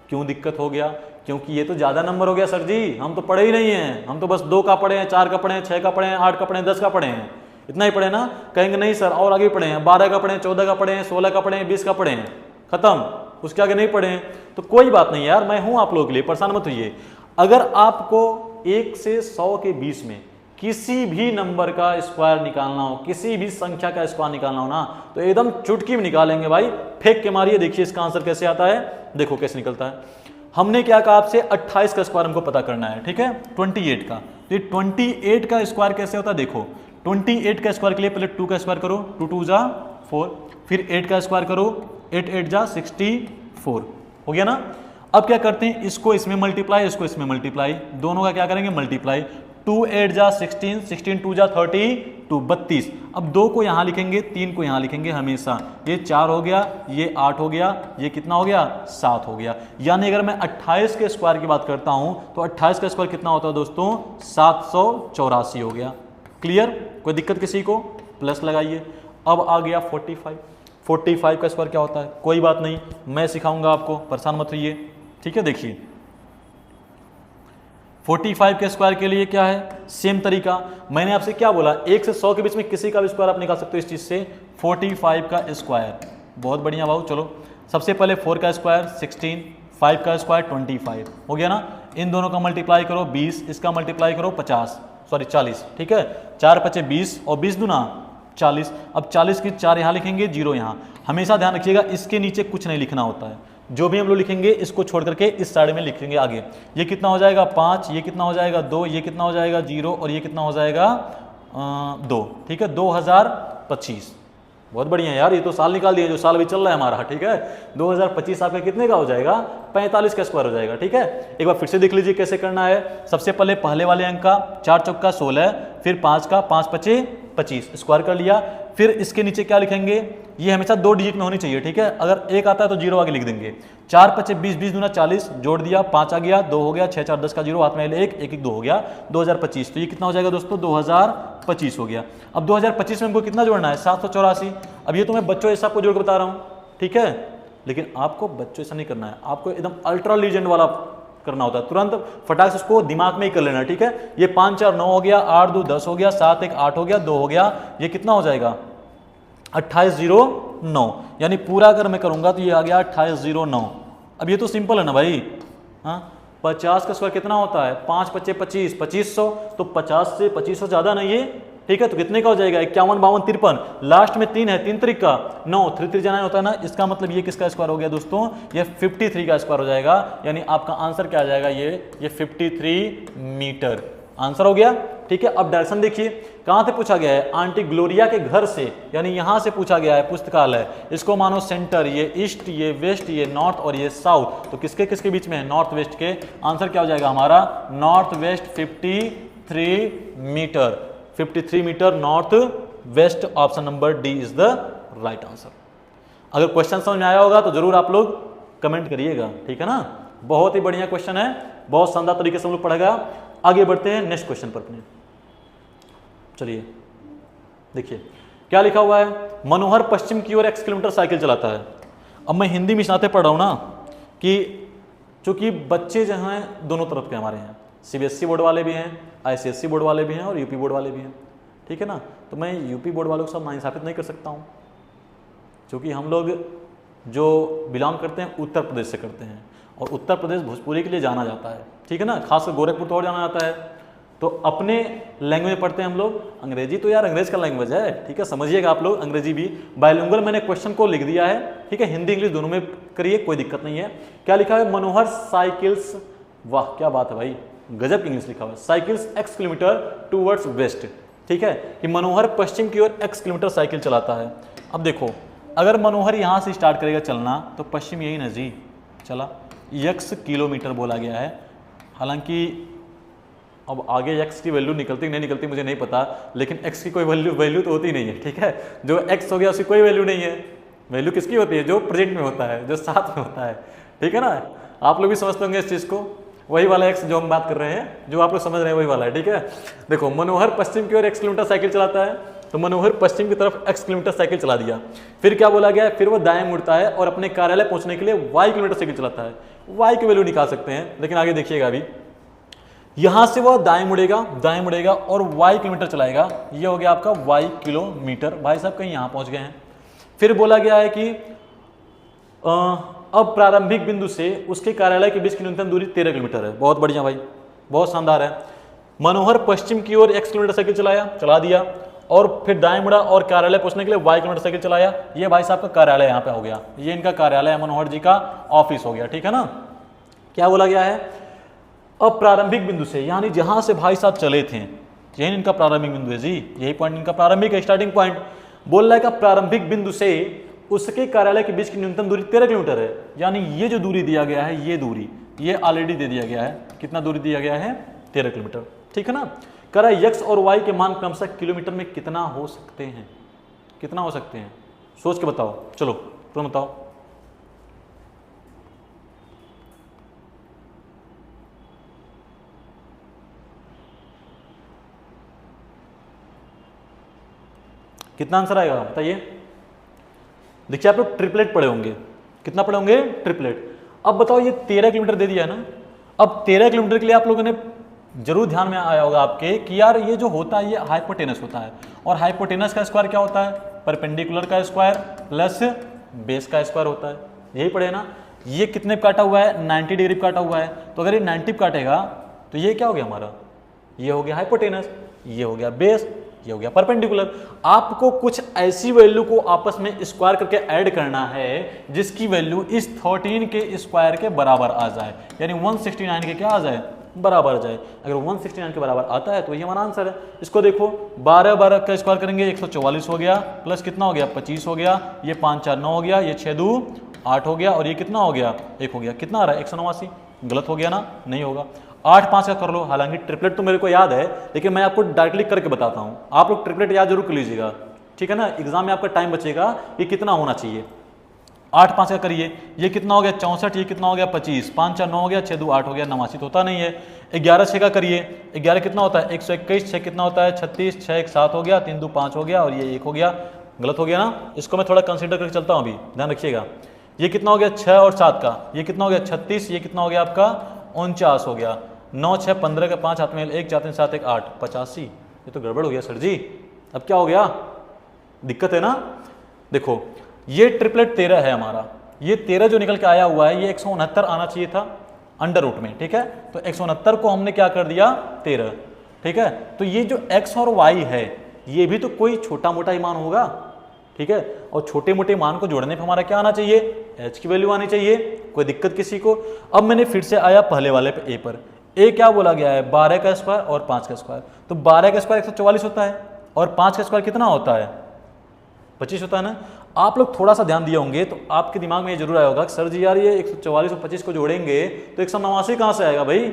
क्यों दिक्कत हो गया, क्योंकि ये तो ज़्यादा नंबर हो गया सर जी, हम तो पढ़े ही नहीं हैं, हम तो बस 2 का पढ़े हैं, 4 का पढ़े हैं, 6 का पढ़े हैं, 8 का पढ़े हैं, 10 का पढ़े हैं, इतना ही पढ़े ना। कहेंगे नहीं सर और आगे पढ़े हैं, 12 का पढ़े हैं, 14 का पढ़े हैं, 16 का पढ़े हैं, 20 का पढ़े हैं, खत्म, उसके आगे नहीं पढ़े हैं। तो कोई बात नहीं यार, मैं हूं आप लोगों के लिए, परेशान मत होइए। अगर आपको 1 से 100 के बीच में किसी भी नंबर का स्क्वायर निकालना हो, किसी भी संख्या का स्क्वायर निकालना हो ना, तो एकदम चुटकी में निकालेंगे भाई, फेंक के मारिए, देखिए इसका आंसर कैसे आता है, देखो कैसे निकलता है। हमने क्या कहा आपसे, 28 का स्क्वायर हमको पता करना है, ठीक है, 28 का। तो ये 28 का स्क्वायर कैसे होता है, देखो 28 का स्क्वायर के लिए पहले 2 का स्क्वायर करो, 2 2 जा 4, फिर 8 का स्क्वायर करो, 8 8 जा 64, हो गया ना। अब क्या करते हैं, इसको इसमें मल्टीप्लाई, इसको इसमें मल्टीप्लाई, दोनों का क्या करेंगे, मल्टीप्लाई। 2 8 जा 16, 16 2 जा 32, 32। अब 2 को यहाँ लिखेंगे, 3 को यहाँ लिखेंगे हमेशा, ये 4 हो गया, ये 8 हो गया, ये कितना हो गया, 7 हो गया। यानी अगर मैं 28 के स्क्वायर की बात करता हूँ तो 28 का स्क्वायर कितना होता है दोस्तों, 784 हो गया। क्लियर, कोई दिक्कत किसी को, प्लस लगाइए। अब आ गया 45 का स्क्वायर क्या होता है, कोई बात नहीं, मैं सिखाऊंगा आपको, परेशान मत रहिए, ठीक है। देखिए 45 के स्क्वायर के लिए क्या है, सेम तरीका, मैंने आपसे क्या बोला, 1 से 100 के बीच में किसी का भी स्क्वायर आप निकाल सकते हो इस चीज से। 45 का स्क्वायर, बहुत बढ़िया भाव। चलो सबसे पहले 4 का स्क्वायर 16, 5 का स्क्वायर 25, हो गया ना। इन दोनों का मल्टीप्लाई करो 20, इसका मल्टीप्लाई करो 40, ठीक है। 4 5 20 और 20 दूना 40। अब 40 की 4 यहाँ लिखेंगे, 0 यहाँ। हमेशा ध्यान रखिएगा इसके नीचे कुछ नहीं लिखना होता है, जो भी हम लोग लिखेंगे इसको छोड़ करके इस साइड में लिखेंगे आगे। ये कितना हो जाएगा 5, ये कितना हो जाएगा 2, ये कितना हो जाएगा 0 और ये कितना हो जाएगा 2, ठीक है। 2025, बहुत बढ़िया यार, ये तो साल निकाल दिए, जो साल भी चल रहा है हमारा, ठीक है। 2025 आपका कितने का हो जाएगा, 45 का स्क्वायर हो जाएगा, ठीक है। एक बार फिर से देख लीजिए कैसे करना है। सबसे पहले पहले वाले अंक का 4 चौका 16, फिर 5 का 5 5 25 स्क्वायर कर लिया। फिर इसके नीचे क्या लिखेंगे, ये हमेशा 2 डिजिट में होनी चाहिए, ठीक है। अगर 1 आता है तो 0 आगे लिख देंगे। 4 5 20, 20 दूना 40, जोड़ दिया, 5 आ गया, 2 हो गया, 6 4 10 का 0 हाथ में 1 1 1 2 हो गया, 2025। तो ये कितना हो जाएगा दोस्तों, 2025 हो गया। अब 2025 में हमको कितना जोड़ना है, 784। अब ये तो मैं बच्चों जैसा आपको जोड़ के बता रहा हूँ, ठीक है, लेकिन आपको बच्चों ऐसा नहीं करना है, आपको एकदम अल्ट्रा लीजेंड वाला करना होता है, तुरंत फटाक से उसको दिमाग में ही कर लेना, ठीक है। ये 5 4 9 हो गया, 8 2 10 हो गया, 7 1 8 हो गया, 2 हो गया, ये कितना हो जाएगा 2809, यानी पूरा अगर मैं करूंगा तो ये आ गया 2809। अब ये तो सिंपल है ना भाई, हाँ। 50 का स्क्वायर कितना होता है, 5 5 25, 2500, तो 50 से 2500 ज्यादा नहीं है, ठीक है। तो कितने का हो जाएगा, 51 52 53, लास्ट में 3 है, 3 3 का 9, 3 3 जाना होता है ना। इसका मतलब ये किसका स्क्वायर हो गया दोस्तों, ये 53 का स्क्वायर हो जाएगा, यानी आपका आंसर क्या आ जाएगा, ये 53 मीटर आंसर हो गया, ठीक है। अब डायरेक्शन देखिए, कहां से पूछा गया है, आंटी ग्लोरिया के घर से, यानी यहां से पूछा गया है पुस्तकालय। इसको मानो सेंटर, ये ईस्ट, ये वेस्ट, ये नॉर्थ और ये साउथ, तो किसके किसके बीच में है, नॉर्थ वेस्ट के। आंसर क्या हो जाएगा हमारा, north west 53 metre, 53 metre north west. Option number D is the right answer. अगर क्वेश्चन समझ में आया होगा तो जरूर आप लोग कमेंट करिएगा, ठीक है ना। बहुत ही बढ़िया क्वेश्चन है, बहुत शानदार तरीके से हम लोग पढ़ेगा। आगे बढ़ते हैं नेक्स्ट क्वेश्चन पर अपने। चलिए देखिए क्या लिखा हुआ है, मनोहर पश्चिम की ओर 1 किलोमीटर साइकिल चलाता है। अब मैं हिंदी में सुनाते पढ़ रहा हूं ना, कि चूंकि बच्चे जो हैं दोनों तरफ के हमारे हैं, सीबीएसई बोर्ड वाले भी हैं, आईसीएसई बोर्ड वाले भी हैं और यूपी बोर्ड वाले भी हैं, ठीक है ना। तो मैं यूपी बोर्ड वालों के साथ नाइंसाफी नहीं कर सकता हूँ, क्योंकि हम लोग जो बिलोंग करते हैं उत्तर प्रदेश से करते हैं, और उत्तर प्रदेश भोजपुरी के लिए जाना जाता है, ठीक है ना। खासकर गोरखपुर तो और जाना जाता है। तो अपने लैंग्वेज में पढ़ते हैं हम लोग, अंग्रेजी तो यार अंग्रेज का लैंग्वेज है, ठीक है, समझिएगा आप लोग। अंग्रेजी भी बाइलिंगुअल मैंने क्वेश्चन को लिख दिया है, ठीक है, हिंदी इंग्लिश दोनों में करिए, कोई दिक्कत नहीं है। क्या लिखा है, मनोहर साइकिल्स, वाह क्या बात है भाई, गजब की इंग्लिश लिखा हुआ है, cycles X kilometre towards west, ठीक है, कि मनोहर पश्चिम की ओर X किलोमीटर साइकिल चलाता है। अब देखो, अगर मनोहर यहाँ से स्टार्ट करेगा चलना तो पश्चिम यही ना जी, चला, X किलोमीटर बोला गया है। हालांकि अब आगे x की वैल्यू निकलती नहीं निकलती मुझे नहीं पता, लेकिन x की कोई वैल्यू तो होती नहीं है, ठीक है। जो x हो गया उसकी कोई वैल्यू नहीं है, वैल्यू किसकी होती है, जो प्रेजेंट में होता है, जो साथ में होता है, ठीक है ना। आप लोग भी समझते होंगे इस चीज़ को, वही वाला एक्स जो हम बात कर रहे हैं, जो आप लोग समझ रहे हैं वही वाला है, ठीक है। देखो मनोहर पश्चिम की ओर x किलोमीटर साइकिल चलाता है, तो मनोहर पश्चिम की तरफ x किलोमीटर साइकिल चला दिया। फिर क्या बोला गया, फिर वो दाएं मुड़ता है और अपने कार्यालय पहुंचने के लिए y किलोमीटर साइकिल चलाता है। y की वैल्यू निकाल सकते हैं, लेकिन आगे देखिएगा अभी, यहां से वो दाएं मुड़ेगा और y किलोमीटर चलाएगा, ये हो गया आपका y किलोमीटर। भाई साहब कहीं यहां पहुंच गए हैं। फिर बोला गया है कि अब प्रारंभिक बिंदु से उसके कार्यालय के बीच की न्यूनतम दूरी 13 किलोमीटर है। बहुत बढ़िया भाई, बहुत शानदार है। मनोहर पश्चिम की ओर x किलोमीटर साइकिल चला दिया और फिर दाएं मुड़ा और कार्यालय पहुंचने के लिए y किलोमीटर साइकिल चलाया। ये भाई साहब का कार्यालय यहाँ पे हो गया, ये इनका कार्यालय है, मनोहर जी का ऑफिस हो गया, ठीक है ना। क्या बोला गया है, अब प्रारंभिक बिंदु से, यानी जहां से भाई साहब चले थे, यही इनका प्रारंभिक बिंदु है जी, यही पॉइंट इनका प्रारंभिक है, स्टार्टिंग पॉइंट। बोल रहा है कि प्रारंभिक बिंदु से उसके कार्यालय के बीच की न्यूनतम दूरी 13 किलोमीटर है। यानी ये जो दूरी दिया गया है, ये दूरी ये ऑलरेडी दे दिया गया है। कितना दूरी दिया गया है, 13 किलोमीटर, ठीक है ना। कह रहा है x और y के मान क्रमशः किलोमीटर में कितना हो सकते हैं, कितना हो सकते हैं, सोच के बताओ। चलो तुम बताओ। कितना आंसर आएगा बताइए। देखिए आप लोग ट्रिपलेट पढ़े होंगे, कितना पढ़े होंगे, ट्रिपलेट। अब बताओ ये 13 किलोमीटर दे दिया है ना। अब 13 किलोमीटर के लिए आप लोगों ने जरूर ध्यान में आया होगा आपके कि यार ये जो होता है ये हाइपोटेनस होता है, और हाइपोटेनस का स्क्वायर क्या होता है, परपेंडिकुलर का स्क्वायर प्लस बेस का स्क्वायर होता है, यही पढ़े ना। ये कितने काटा हुआ है, 90 डिग्री काटा हुआ है, तो अगर ये 90 काटेगा तो ये क्या हो गया हमारा, ये हो गया हाइपोटेनस, ये हो गया बेस, ये हो गया परपेंडिकुलर। आपको कुछ ऐसी वैल्यू को आपस में स्क्वायर करके ऐड करना है जिसकी वैल्यू इस 13 के स्क्वायर के बराबर आ जाए, यानी 169 के क्या आ जाए, बराबर आ जाए। अगर 169 के बराबर आता है तो ये हमारा आंसर है। इसको देखो 12 का स्क्वायर करेंगे 144 हो गया, प्लस कितना हो गया 25 हो गया, ये 5 4 9 हो गया, ये 6 2 8 हो गया, और ये कितना हो गया 1 हो गया। कितना आ रहा है 189। गलत हो गया ना, नहीं होगा। 8 5 का कर लो। हालांकि ट्रिपलेट तो मेरे को याद है, लेकिन मैं आपको डायरेक्टली करके बताता हूँ। आप लोग ट्रिपलेट याद जरूर कर लीजिएगा, ठीक है ना। एग्जाम में आपका टाइम बचेगा कि कितना होना चाहिए। 8 5 का करिए, ये कितना हो गया 64, ये कितना हो गया 25, 5 4 9 हो गया, 6 2 8 हो गया, 89 तो होता नहीं है। 11 6 का करिए, 11 कितना होता है 121, 6 कितना होता है 36, 6 1 7 हो गया, 3 2 5 हो गया, और ये 1 हो गया। गलत हो गया ना। इसको मैं थोड़ा कंसिडर करके चलता हूँ, अभी ध्यान रखिएगा। ये कितना हो गया 6 और 7 का, ये कितना हो गया 36, ये कितना हो गया आपका 49 हो गया, 9 6 15 का 5 हाथ में 1 4 3 7 1 8 85। ये तो गड़बड़ हो गया सर जी। अब क्या हो गया, दिक्कत है ना। देखो ये ट्रिपलेट 13 है हमारा, ये 13 जो निकल के आया हुआ है ये 169 आना चाहिए था अंडर रूट में, ठीक है। तो 169 को हमने क्या कर दिया 13, ठीक है। तो ये जो x और y है ये भी तो कोई छोटा मोटा ही मान होगा, ठीक है। और छोटे मोटे मान को जोड़ने पर हमारा क्या आना चाहिए, h की वैल्यू आनी चाहिए। कोई दिक्कत किसी को। अब मैंने फिर से आया पहले वाले पे a पर। a क्या बोला गया है 12 का स्क्वायर और 5 का स्क्वायर, तो 12 का स्क्वायर 144 होता है और 5 का स्क्वायर कितना होता है 25 होता है ना। आप लोग थोड़ा सा ध्यान दिए होंगे तो आपके दिमाग में ये जरूर आया होगा कि सर जी यार ये 144 और 25 को जोड़ेंगे तो 189 कहाँ से आएगा भाई,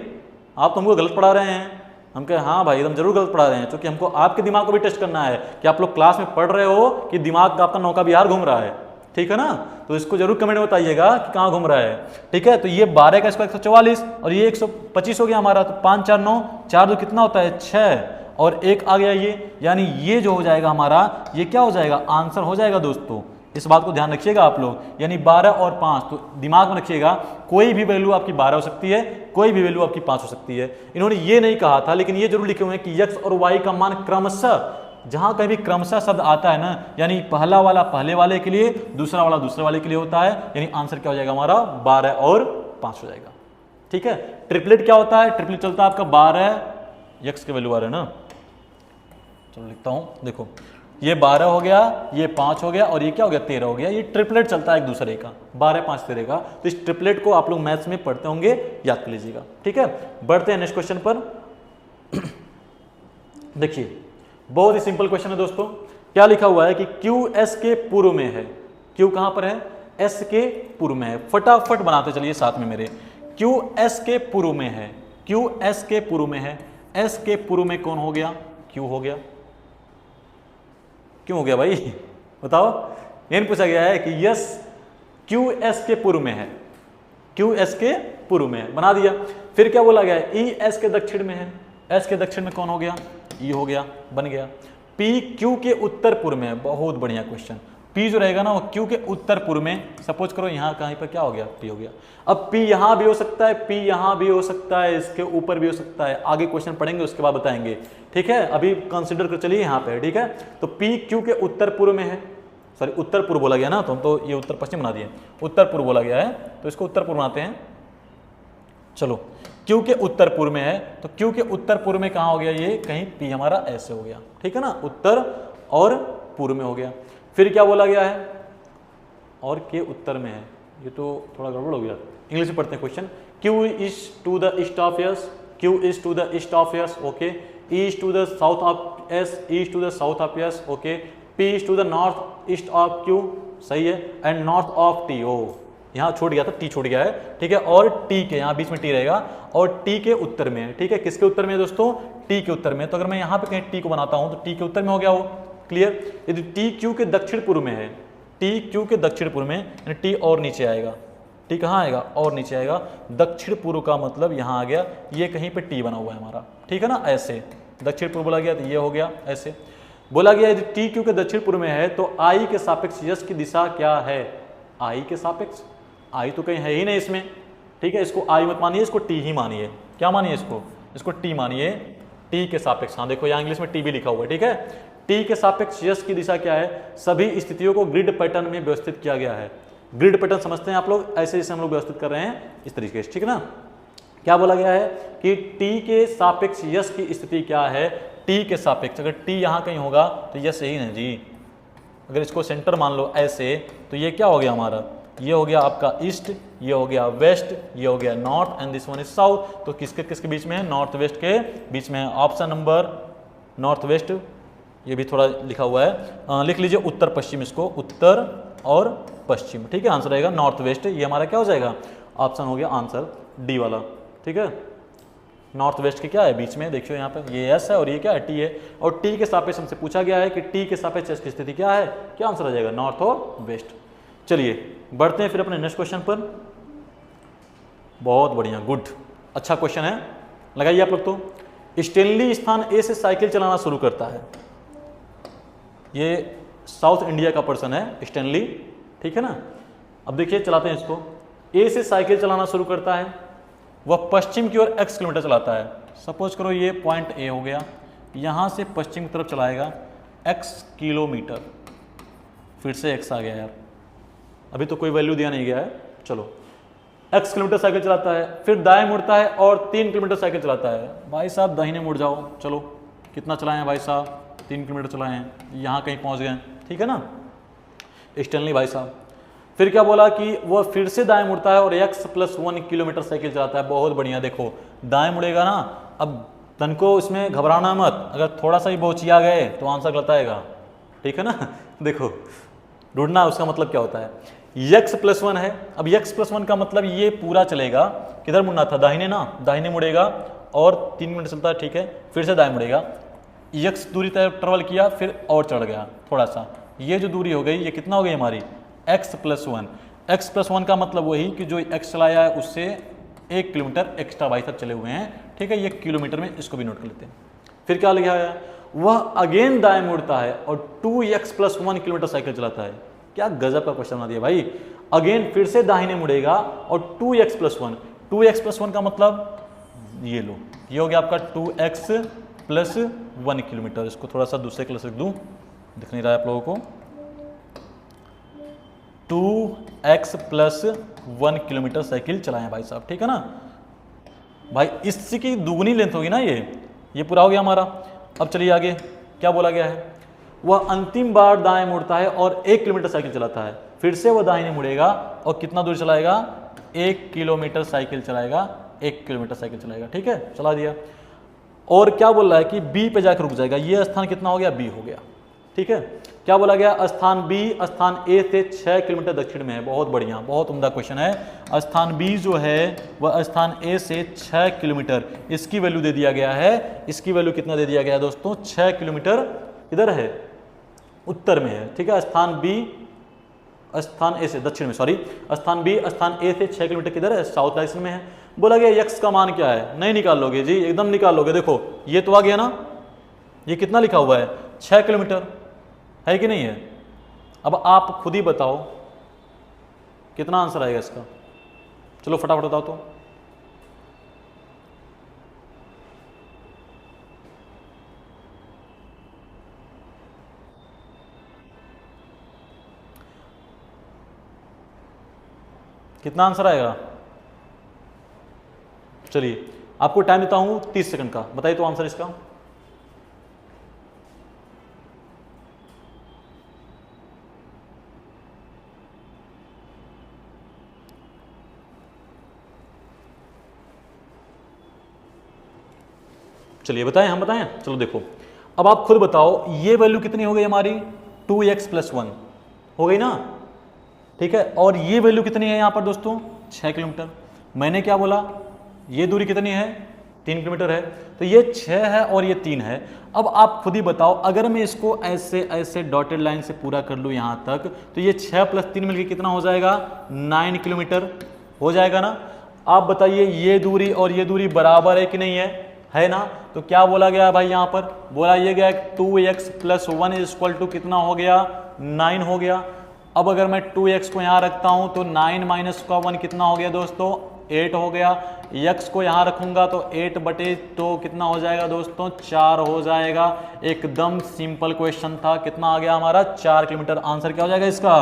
आप तो हमको गलत पढ़ा रहे हैं। हम कहे हाँ भाई एकदम जरूर गलत पढ़ा रहे हैं, क्योंकि हमको आपके दिमाग को भी टेस्ट करना है कि आप लोग क्लास में पढ़ रहे हो कि दिमाग आपका नौका बिहार घूम रहा है, ठीक है ना। तो इसको जरूर कमेंट में बताइएगा कि कहाँ घूम रहा है, ठीक है। तो ये 12 का स्क्वायर 144 और ये 125 हो गया हमारा, तो 5 4 9 4 2 कितना होता है 6 और 1 आ गया ये, यानी ये जो हो जाएगा हमारा ये क्या हो जाएगा आंसर हो जाएगा दोस्तों। इस बात को ध्यान रखिएगा आप लोग, यानी 12 और 5, तो दिमाग में रखिएगा कोई भी वैल्यू आपकी 12 हो सकती है, कोई भी वैल्यू आपकी 5 हो सकती है। इन्होंने ये नहीं कहा था, लेकिन ये जरूर लिखे हुए हैं कि x और y का मान क्रमशः, जहां कहीं भी क्रमशः शब्द आता है ना, यानी पहला वाला पहले वाले के लिए, दूसरा वाला दूसरे वाले के लिए होता है, यानी आंसर क्या हो जाएगा हमारा 12 और 5 हो जाएगा, ठीक है। ट्रिपलेट क्या होता है, ट्रिपलेट चलता है आपका 12 x के वैल्यू आ रहा है ना, चलो लिखता हूं, देखो ये 12 हो गया, ये 5 हो गया और ये क्या हो गया 13 हो गया। ये ट्रिपलेट चलता है एक दूसरे का, 12 5 13 का। तो इस ट्रिपलेट को आप लोग मैथ्स में पढ़ते होंगे, याद कर लीजिएगा, ठीक है। बढ़ते हैं नेक्स्ट क्वेश्चन पर। देखिए बहुत ही सिंपल क्वेश्चन है दोस्तों। क्या लिखा हुआ है कि Q S के पूर्व में है। Q कहां पर है, S के पूर्व में है। फटाफट बनाते चलिए साथ में मेरे। Q S के पूर्व में है, Q S के पूर्व में है। S के पूर्व में कौन हो गया, Q हो गया। क्यों हो गया भाई बताओ। यह पूछा गया है कि यस Q S के पूर्व में है, Q S के पूर्व में है, बना दिया। फिर क्या बोला गया है, ई एस के दक्षिण में है, एस के दक्षिण में कौन हो गया, ई हो गया, बन गया। पी क्यू के उत्तर पूर्व में है, बहुत बढ़िया क्वेश्चन। पी जो रहेगा ना वो क्यू के उत्तर पूर्व में, सपोज करो यहाँ कहीं पर क्या हो गया, पी हो गया। अब पी यहाँ भी हो सकता है, पी यहाँ भी हो सकता है, इसके ऊपर भी हो सकता है, आगे क्वेश्चन पढ़ेंगे उसके बाद बताएंगे, ठीक है। अभी कंसिडर कर चलिए यहाँ पे, ठीक है। तो पी क्यू के उत्तर पूर्व में है, सॉरी उत्तर पूर्व बोला गया ना, तो हम तो ये उत्तर पश्चिम बना दिए, उत्तर पूर्व बोला गया है तो इसको उत्तर पूर्व बनाते हैं। चलो क्यू के उत्तर पूर्व में है, तो क्यू के उत्तर पूर्व में कहाँ हो गया, ये कहीं पी हमारा ऐसे हो गया, ठीक है ना, उत्तर और पूर्व में हो गया। फिर क्या बोला गया है, और के उत्तर में है, ये तो थोड़ा गड़बड़ हो गया, इंग्लिश में पढ़ते हैं question. Q is to the east of S, Q is to the east of S, okay. East to the south of S, east to the south of S, okay. P is to the north east of Q, सही है, and north of T, ओ यहाँ छूट गया था, T छूट गया है, ठीक है। और टी के यहाँ बीच में टी रहेगा, और टी के उत्तर में है, ठीक है। किसके उत्तर में है दोस्तों, टी के उत्तर में। तो अगर मैं यहाँ पे कहीं टी को बनाता हूँ तो टी के उत्तर में हो गया वो, क्लियर। यदि टी क्यू के दक्षिण पूर्व में है, टी क्यू के दक्षिण पूर्व में, यानी टी और नीचे आएगा, टी कहाँ आएगा, और नीचे आएगा। दक्षिण पूर्व का मतलब यहाँ आ गया, ये कहीं पे टी बना हुआ है हमारा, ठीक है ना, ऐसे दक्षिण पूर्व बोला गया तो ये हो गया ऐसे। बोला गया यदि टी क्यू के दक्षिण पूर्व में है तो आई के सापेक्ष यस की दिशा क्या है, आई के सापेक्ष, आई तो कहीं है ही नहीं इसमें, ठीक है। इसको आई मत मानिए, इसको टी ही मानिए, क्या मानिए इसको टी मानिए, टी के सापेक्ष। हाँ देखो यहाँ इंग्लिश में टी भी लिखा हुआ है, ठीक है। टी के सापेक्ष यस की दिशा क्या है, सभी स्थितियों को ग्रिड पैटर्न में व्यवस्थित किया गया है। ग्रिड पैटर्न समझते हैं आप लोग, ऐसे जैसे हम लोग व्यवस्थित कर रहे हैं इस तरीके से, ठीक है ना। क्या बोला गया है कि टी के सापेक्ष यस की स्थिति क्या है, टी के सापेक्ष, अगर टी यहाँ कहीं होगा तो यस यही नहीं जी, अगर इसको सेंटर मान लो ऐसे, तो ये क्या हो गया हमारा, ये हो गया आपका ईस्ट, ये हो गया वेस्ट, ये हो गया north, and this one is south. तो किसके किसके बीच में है, नॉर्थ वेस्ट के बीच में है। ऑप्शन नंबर नॉर्थ वेस्ट, ये भी थोड़ा लिखा हुआ है, लिख लीजिए उत्तर पश्चिम, इसको उत्तर और पश्चिम, ठीक है। आंसर रहेगा नॉर्थ वेस्ट, ये हमारा क्या हो जाएगा, ऑप्शन हो गया आंसर डी वाला, ठीक है। नॉर्थ वेस्ट के क्या है बीच में, देखियो यहाँ पे ये एस है और ये क्या है, टी है, और टी के सापेक्ष हमसे पूछा गया है कि टी के सापेक्ष एस की स्थिति क्या है, क्या आंसर आ जाएगा, नॉर्थ और वेस्ट। चलिए बढ़ते हैं फिर अपने नेक्स्ट क्वेश्चन पर। बहुत बढ़िया, गुड, अच्छा क्वेश्चन है, लगाइए आप लोग। तो स्टेनली स्थान ए से साइकिल चलाना शुरू करता है, ये साउथ इंडिया का पर्सन है स्टेनली, ठीक है ना। अब देखिए चलाते हैं इसको, ए से साइकिल चलाना शुरू करता है, वह पश्चिम की ओर x किलोमीटर चलाता है। सपोज करो ये पॉइंट ए हो गया, यहाँ से पश्चिम की तरफ चलाएगा x किलोमीटर, फिर से x आ गया यार, अभी तो कोई वैल्यू दिया नहीं गया है। चलो x किलोमीटर साइकिल चलाता है, फिर दाएं मुड़ता है और 3 किलोमीटर साइकिल चलाता है। भाई साहब दाहिने मुड़ जाओ, चलो कितना चलाए हैं भाई साहब, 3 किलोमीटर चलाए हैं, यहाँ कहीं पहुँच गए, ठीक है ना स्टेनली भाई साहब। फिर क्या बोला कि वह फिर से दाएं मुड़ता है और x+1 किलोमीटर साइकिल चलाता है। बहुत बढ़िया, देखो दाएं मुड़ेगा ना, अब तन को इसमें घबराना मत, अगर थोड़ा सा ही बोचिया गए तो आंसर गलत आएगा, ठीक है ना। देखो ढूंढना उसका मतलब क्या होता है, x+1 है, अब x+1 का मतलब ये पूरा चलेगा, किधर मुड़ना था, दाहिने ना, दाहिने मुड़ेगा और 3 मिनट चलता है, ठीक है। फिर से दाएं मुड़ेगा, x दूरी तय ट्रेवल किया, फिर और चढ़ गया थोड़ा सा, ये जो दूरी हो गई ये कितना हो गई हमारी, x+1। x+1 का मतलब वही कि जो x चलाया है उससे 1 किलोमीटर एक्स्ट्रा भाई तक चले हुए हैं, ठीक है। ये किलोमीटर में, इसको भी नोट कर लेते हैं। फिर क्या लिखा है, वह अगेन दाएं मुड़ता है और 2x+1 किलोमीटर साइकिल चलाता है। क्या गजब का क्वेश्चन बना दिया भाई, अगेन फिर से दाहिने मुड़ेगा और 2x+1, 2x+1 का मतलब ये लो, ये हो गया आपका 2x+1 किलोमीटर। इसको थोड़ा सा दूसरे कलर से लिख दूं, दिख नहीं रहा है आप लोगों को, 2x+1 किलोमीटर साइकिल चलाएं भाई साहब, ठीक है ना भाई, इसकी की दुगनी लेंथ होगी ना, ये पूरा हो गया हमारा। अब चलिए आगे क्या बोला गया है, वह अंतिम बार दाएं मुड़ता है और 1 किलोमीटर साइकिल चलाता है, फिर से वह दाहिने मुड़ेगा और कितना दूर चलाएगा, 1 किलोमीटर साइकिल चलाएगा, 1 किलोमीटर साइकिल चलाएगा, ठीक है, चला दिया। और क्या बोल रहा है कि बी पे जाकर रुक जाएगा, ये स्थान कितना हो गया, बी हो गया, ठीक है। क्या बोला गया, स्थान बी स्थान ए से 6 किलोमीटर दक्षिण में है। बहुत बढ़िया, बहुत उम्दा क्वेश्चन है। स्थान बी जो है वह स्थान ए से 6 किलोमीटर, इसकी वैल्यू दे दिया गया है, इसकी वैल्यू कितना दे दिया गया है दोस्तों, 6 किलोमीटर, इधर है उत्तर में है, ठीक है। स्थान बी स्थान ए से दक्षिण में, सॉरी स्थान बी स्थान ए से 6 किलोमीटर किधर है, साउथ डायरेक्शन में है। बोला गया यक्स का मान क्या है, नहीं निकाल लोगे जी, एकदम निकाल लोगे। देखो ये तो आ गया ना, ये कितना लिखा हुआ है 6 किलोमीटर, है कि नहीं है। अब आप खुद ही बताओ कितना आंसर आएगा इसका, चलो फटाफट बताओ तो। कितना आंसर आएगा, चलिए आपको टाइम देता हूं 30 सेकंड का, बताइए तो आंसर इसका। चलिए बताएं, हम बताएं, चलो देखो अब आप खुद बताओ ये वैल्यू कितनी हो गई हमारी 2x + 1 हो गई ना, ठीक है। और ये वैल्यू कितनी है यहाँ पर दोस्तों 6 किलोमीटर। मैंने क्या बोला, ये दूरी कितनी है 3 किलोमीटर है, तो ये 6 है और ये 3 है। अब आप खुद ही बताओ अगर मैं इसको ऐसे ऐसे डॉटेड लाइन से पूरा कर लूँ यहाँ तक, तो ये 6 + 3 मिलकर कितना हो जाएगा 9 किलोमीटर हो जाएगा ना। आप बताइए ये दूरी और ये दूरी बराबर है कि नहीं है ना। तो क्या बोला गया भाई, यहाँ पर बोला ये गया 2x + 1 = कितना हो गया 9 हो गया। अब अगर मैं 2x को यहाँ रखता हूँ तो 9 - 1 कितना हो गया दोस्तों 8 हो गया। x को यहाँ रखूंगा तो 8/2 कितना हो जाएगा दोस्तों 4 हो जाएगा। एकदम सिंपल क्वेश्चन था, कितना आ गया हमारा 4 किलोमीटर। आंसर क्या हो जाएगा इसका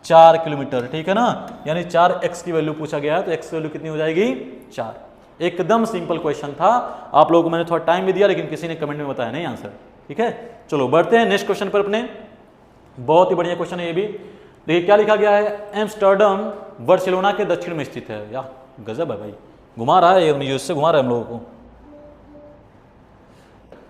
4 किलोमीटर, ठीक है ना। यानी 4x की वैल्यू पूछा गया है तो x की वैल्यू कितनी हो जाएगी 4। एकदम सिंपल क्वेश्चन था, आप लोगों को मैंने थोड़ा टाइम भी दिया लेकिन किसी ने कमेंट में बताया नहीं आंसर, ठीक है। चलो बढ़ते हैं नेक्स्ट क्वेश्चन पर अपने, बहुत ही बढ़िया क्वेश्चन है ये भी। देखिए क्या लिखा गया है, एम्स्टर्डम बार्सिलोना के दक्षिण में स्थित है। यार गजब है भाई, घुमा रहा है ये, उससे घुमा रहा है हम लोगों को।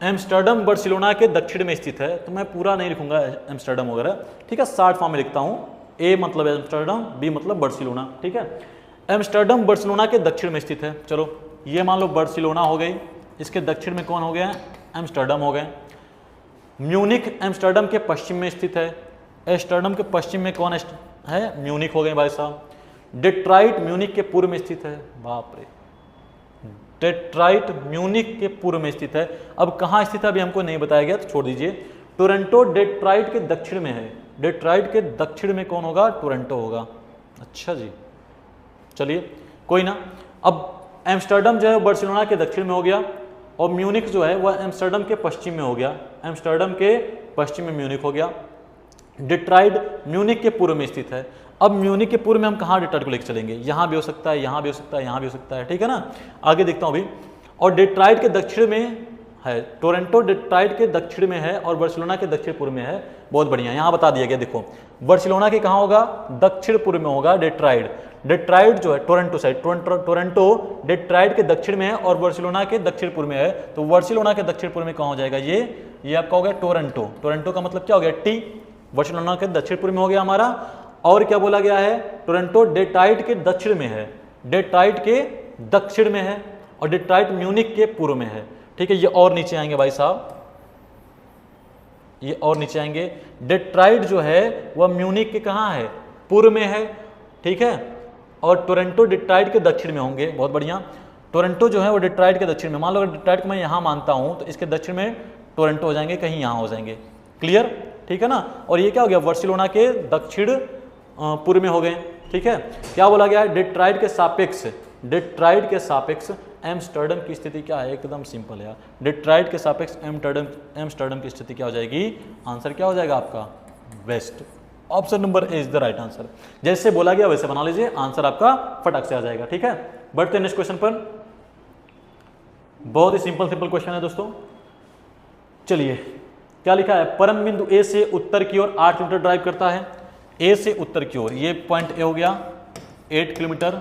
एम्स्टर्डम बार्सिलोना के दक्षिण में स्थित है, तो मैं पूरा नहीं लिखूंगा एम्स्टर्डम वगैरह, ठीक है, शॉर्ट फॉर्म में लिखता हूं। ए मतलब एम्स्टर्डम, बी मतलब बार्सिलोना, ठीक है। एम्स्टर्डम बार्सिलोना के दक्षिण में स्थित है। चलो ये मान लो बार्सिलोना हो गई, इसके दक्षिण में कौन हो गया एम्स्टर्डम हो गए। म्यूनिक एम्स्टर्डम के पश्चिम में स्थित है। एम्स्टर्डम के पश्चिम में कौन है म्यूनिक हो गए भाई साहब। डेट्राइट म्यूनिक के पूर्व में स्थित है। बाप रे, डेट्राइट म्यूनिक के पूर्व में स्थित है। अब कहाँ स्थित है अभी हमको नहीं बताया गया तो छोड़ दीजिए। टोरंटो डेट्राइट के दक्षिण में है। डेट्राइट के दक्षिण में कौन होगा टोरंटो होगा। अच्छा जी, चलिए कोई ना। अब एम्स्टर्डम जो है बार्सिलोना के दक्षिण में हो गया और म्यूनिक जो है वह एम्स्टर्डम के पश्चिम में हो गया। एम्स्टर्डम के पश्चिम में म्यूनिक हो गया। डेट्राइट म्यूनिक के पूर्व में स्थित है। अब म्यूनिक के पूर्व में हम कहाँ डेट्राइट को लेकर चलेंगे, यहाँ भी हो सकता है, यहाँ भी हो सकता है, यहाँ भी हो सकता है, ठीक है ना। आगे देखता हूँ अभी। और डेट्राइट के दक्षिण में है, टोरंटो डेट्राइट के दक्षिण में है और बार्सिलोना के दक्षिण पूर्व में है। बहुत बढ़िया, यहाँ बता दिया गया। देखो बार्सिलोना के कहाँ होगा दक्षिण पूर्व में होगा डेट्राइट। डेट्राइट जो है टोरंटो साइड, टोरंटो डेट्राइट के दक्षिण में है और बार्सिलोना के दक्षिण पूर्व में है। तो बार्सिलोना के दक्षिण पूर्व में कहाँ हो जाएगा ये आपका हो गया टोरंटो। टोरंटो का मतलब क्या हो गया टी। बार्सिलोना के दक्षिण पूर्व में हो गया हमारा। और क्या बोला गया है टोरंटो डेट्राइट के दक्षिण में है। डेट्राइट के दक्षिण में है और डेट्राइट म्यूनिक के पूर्व में है, ठीक है। ये और नीचे आएंगे भाई साहब, ये और नीचे आएंगे। डेट्राइट जो है वह म्यूनिक के कहाँ है पूर्व में है, ठीक है। और टोरंटो डेट्राइट के दक्षिण में होंगे। बहुत बढ़िया। टोरंटो जो है वो डेट्राइट के दक्षिण में, मान लो अगर डेट्राइट को मैं यहाँ मानता हूँ तो इसके दक्षिण में टोरंटो हो जाएंगे, कहीं यहाँ हो जाएंगे। क्लियर, ठीक है ना। और ये क्या हो गया बार्सिलोना के दक्षिण पूर्व में हो गए, ठीक है। क्या बोला गया है डेट्राइट के सापेक्ष, डेट्राइट के सापेक्ष एम्स्टर्डम की स्थिति क्या है। एकदम सिंपल है यार, डेट्राइट के सापेक्ष एम्स्टर्डम की स्थिति क्या हो जाएगी। आंसर क्या हो जाएगा आपका west. Option number A is the right answer. जैसे बोला गया वैसे बना लीजिए, आंसर आपका फटाक से आ जाएगा, ठीक है। बढ़ते हैं नेक्स्ट क्वेश्चन पर। बहुत ही सिंपल क्वेश्चन है दोस्तों। चलिए क्या लिखा है, परम बिंदु ए से उत्तर की ओर 8 किलोमीटर ड्राइव करता है। ए से उत्तर की ओर, ये पॉइंट ए हो गया, 8 किलोमीटर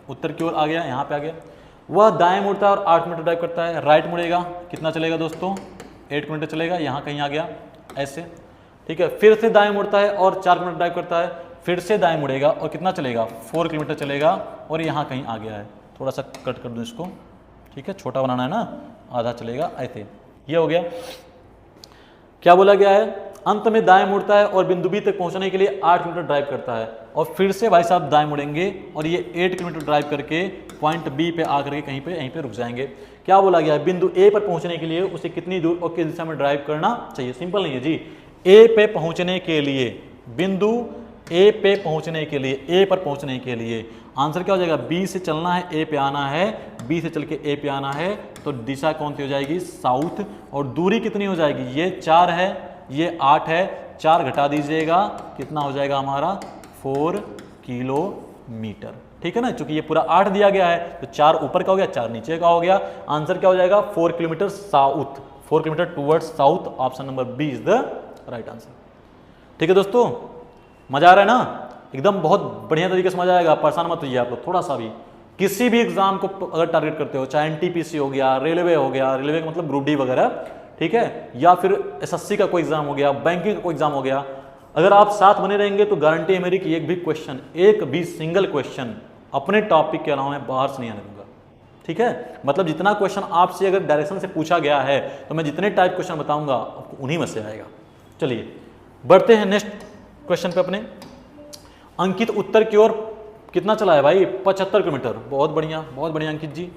उत्तर की ओर आ गया, यहाँ पे आ गया। वह दाएं मुड़ता है और 8 किलोमीटर ड्राइव करता है। राइट मुड़ेगा, कितना चलेगा दोस्तों 8 किलोमीटर चलेगा, यहाँ कहीं आ गया ऐसे, ठीक है। फिर से दाएं मुड़ता है और 4 किलोमीटर ड्राइव करता है। फिर से दाएं मुड़ेगा और कितना चलेगा 4 किलोमीटर चलेगा और यहाँ कहीं आ गया है। थोड़ा सा कट कर दूँ इसको, ठीक है, छोटा बनाना है ना, आधा चलेगा ऐसे। ये हो गया। क्या बोला गया है, अंत में दाएं मुड़ता है और बिंदु बी तक पहुंचने के लिए 8 किलोमीटर ड्राइव करता है, और फिर से भाई साहब दाएं मुड़ेंगे और ये 8 किलोमीटर ड्राइव करके पॉइंट बी पे आकर के कहीं पे यहीं पे रुक जाएंगे। क्या बोला गया है, बिंदु ए पर पहुंचने के लिए उसे कितनी दूर और किस दिशा में ड्राइव करना चाहिए। सिंपल नहीं है जी, ए पे पहुंचने के लिए, बिंदु ए पे पहुंचने के लिए, ए पर पहुंचने के लिए आंसर क्या हो जाएगा, बी से चलना है, ए पे आना है, बी से चल के ए पे आना है, तो दिशा कौन सी हो जाएगी, साउथ। और दूरी कितनी हो जाएगी, ये 4 है, ये 8 है, 4 घटा दीजिएगा, कितना हो जाएगा हमारा 4 किलोमीटर। ठीक है ना, क्योंकि ये पूरा 8 दिया गया है, तो 4 ऊपर का हो गया, 4 नीचे का हो गया। आंसर क्या हो जाएगा, 4 kilometre south, 4 kilometre towards south. Option number B is the right answer. ठीक है दोस्तों, मजा आ रहा है ना, एकदम बहुत बढ़िया तरीके से मजा आएगा, परेशान मत होइए आप लोग थोड़ा सा भी। किसी भी एग्जाम को अगर टारगेट करते हो, चाहे एनटीपीसी हो गया, रेलवे हो गया, रेलवे का मतलब ग्रुप डी वगैरह, ठीक है, या फिर एसएससी का कोई एग्जाम हो गया, बैंकिंग का कोई एग्जाम हो गया, अगर आप साथ बने रहेंगे तो गारंटी है मेरी कि एक भी क्वेश्चन, एक भी सिंगल क्वेश्चन अपने टॉपिक के अलावा मैं बाहर से नहीं आने दूंगा। ठीक है, मतलब जितना क्वेश्चन आपसे अगर डायरेक्शन से पूछा गया है तो मैं जितने टाइप क्वेश्चन बताऊंगा आपको उन्हीं में से आएगा। चलिए बढ़ते हैं नेक्स्ट क्वेश्चन पे अपने। अंकित उत्तर की ओर कितना चला है भाई, 75 किलोमीटर। बहुत बढ़िया, बहुत बढ़िया अंकित जी,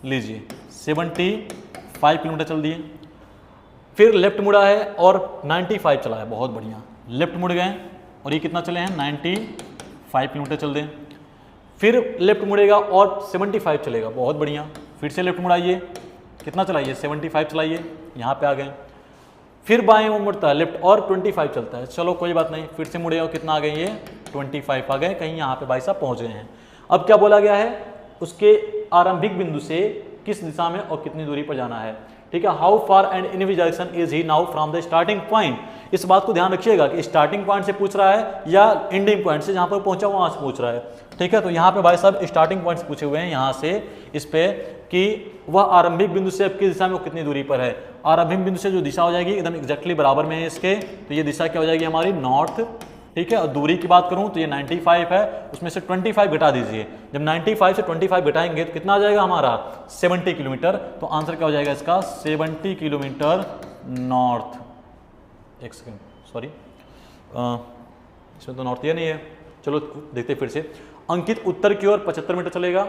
लीजिए 75 किलोमीटर चल दिए। फिर लेफ्ट मुड़ा है और 95 चला है, बहुत बढ़िया, लेफ्ट मुड़ गए और ये कितना चले हैं, 95 किलोमीटर चल दें। फिर लेफ्ट मुड़ेगा और 75 चलेगा, बहुत बढ़िया। फिर से लेफ्ट मुड़ाइए, कितना चलाइए, 75 चलाइए, यहाँ पे आ गए। फिर बाएं वो मुड़ता है लेफ्ट और 25 चलता है, चलो कोई बात नहीं। फिर से मुड़े और कितना आ गए, ये 25 आ गए, कहीं यहाँ पे भाई साहब पहुँच गए हैं। अब क्या बोला गया है, उसके आरंभिक बिंदु से किस दिशा में और कितनी दूरी पर जाना है। ठीक है, how far and in which direction is he now from the starting point. इस बात को ध्यान रखिएगा कि स्टार्टिंग पॉइंट से पूछ रहा है या एंडिंग पॉइंट से, जहाँ पर पहुंचा वहां से पूछ रहा है। ठीक है, तो यहाँ पे भाई साहब स्टार्टिंग पॉइंट से पूछे हुए हैं, यहाँ से इस पे कि वह आरंभिक बिंदु से अब किस दिशा में वो कितनी दूरी पर है। आरंभिक बिंदु से जो दिशा हो जाएगी एकदम एग्जैक्टली बराबर में है इसके, तो ये दिशा क्या हो जाएगी हमारी, नॉर्थ। ठीक है, और दूरी की बात करूं तो ये 95 है, उसमें से 25 घटा दीजिए। जब 95 से 25 घटाएंगे तो कितना आ जाएगा हमारा, 70 किलोमीटर। तो आंसर क्या हो जाएगा इसका, 70 किलोमीटर नॉर्थ। एक सेकेंड, सॉरी, इसमें तो नॉर्थ ये नहीं है, चलो देखते फिर से। अंकित उत्तर की ओर 75 मीटर चलेगा।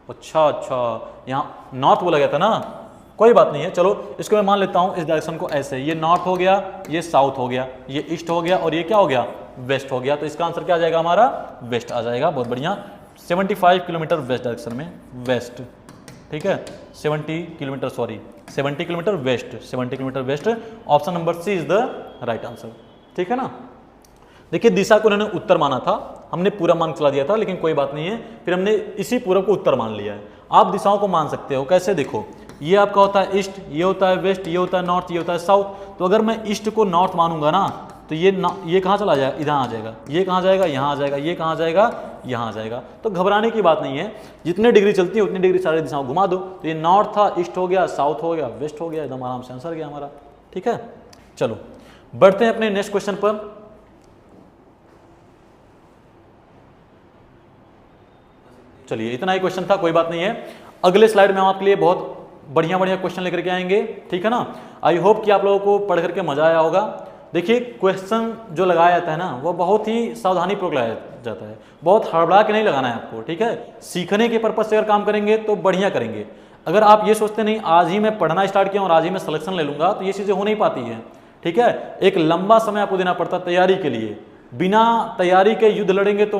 अच्छा, यहाँ नॉर्थ बोला गया था ना, कोई बात नहीं है, चलो इसको मैं मान लेता हूँ इस डायरेक्शन को ऐसे, ये नॉर्थ हो गया, ये साउथ हो गया, ये ईस्ट हो गया और ये क्या हो गया, वेस्ट हो गया। तो इसका आंसर क्या आ जाएगा हमारा, वेस्ट आ जाएगा, बहुत बढ़िया। 75 किलोमीटर वेस्ट डायरेक्शन में, वेस्ट। ठीक है, 70 kilometre, sorry 70 kilometre west, 70 kilometre west. Option number C is the right answer. ठीक है ना, देखिए दिशा को उन्होंने उत्तर माना था, हमने पूरा मान चला दिया था, लेकिन कोई बात नहीं है, फिर हमने इसी पूरब को उत्तर मान लिया है। आप दिशाओं को मान सकते हो, कैसे, देखो ये आपका होता है ईस्ट, ये होता है वेस्ट, ये होता है नॉर्थ, ये होता है साउथ। तो अगर मैं ईस्ट को नॉर्थ मानूंगा ना, तो ये कहाँ चला जाएगा, इधर आ जाएगा, ये कहाँ जाएगा, यहाँ आ जाएगा, ये कहाँ जाएगा, यहाँ आ जाएगा। तो घबराने की बात नहीं है, जितने डिग्री चलती है उतनी डिग्री सारी दिशाओं घुमा दो। तो ये नॉर्थ था, ईस्ट हो गया, साउथ हो गया, वेस्ट हो गया, एकदम आराम से आंसर गया हमारा। ठीक है, चलो बढ़ते हैं अपने नेक्स्ट क्वेश्चन पर। चलिए इतना ही क्वेश्चन था, कोई बात नहीं है। अगले स्लाइड में हम आपके लिए बहुत बढ़िया बढ़िया क्वेश्चन लेकर के आएंगे। ठीक है ना, आई होप कि आप लोगों को पढ़ करके मजा आया होगा। देखिए क्वेश्चन जो लगाया जाता है ना, वो बहुत ही सावधानी पूर्वक लगाया जाता है, बहुत हड़बड़ा के नहीं लगाना है आपको। ठीक है, सीखने के पर्पज से अगर काम करेंगे तो बढ़िया करेंगे। अगर आप ये सोचते नहीं आज ही मैं पढ़ना स्टार्ट किया और आज ही मैं सिलेक्शन ले लूंगा, तो ये चीज़ें हो नहीं पाती है। ठीक है, एक लंबा समय आपको देना पड़ता है तैयारी के लिए, बिना तैयारी के युद्ध लड़ेंगे तो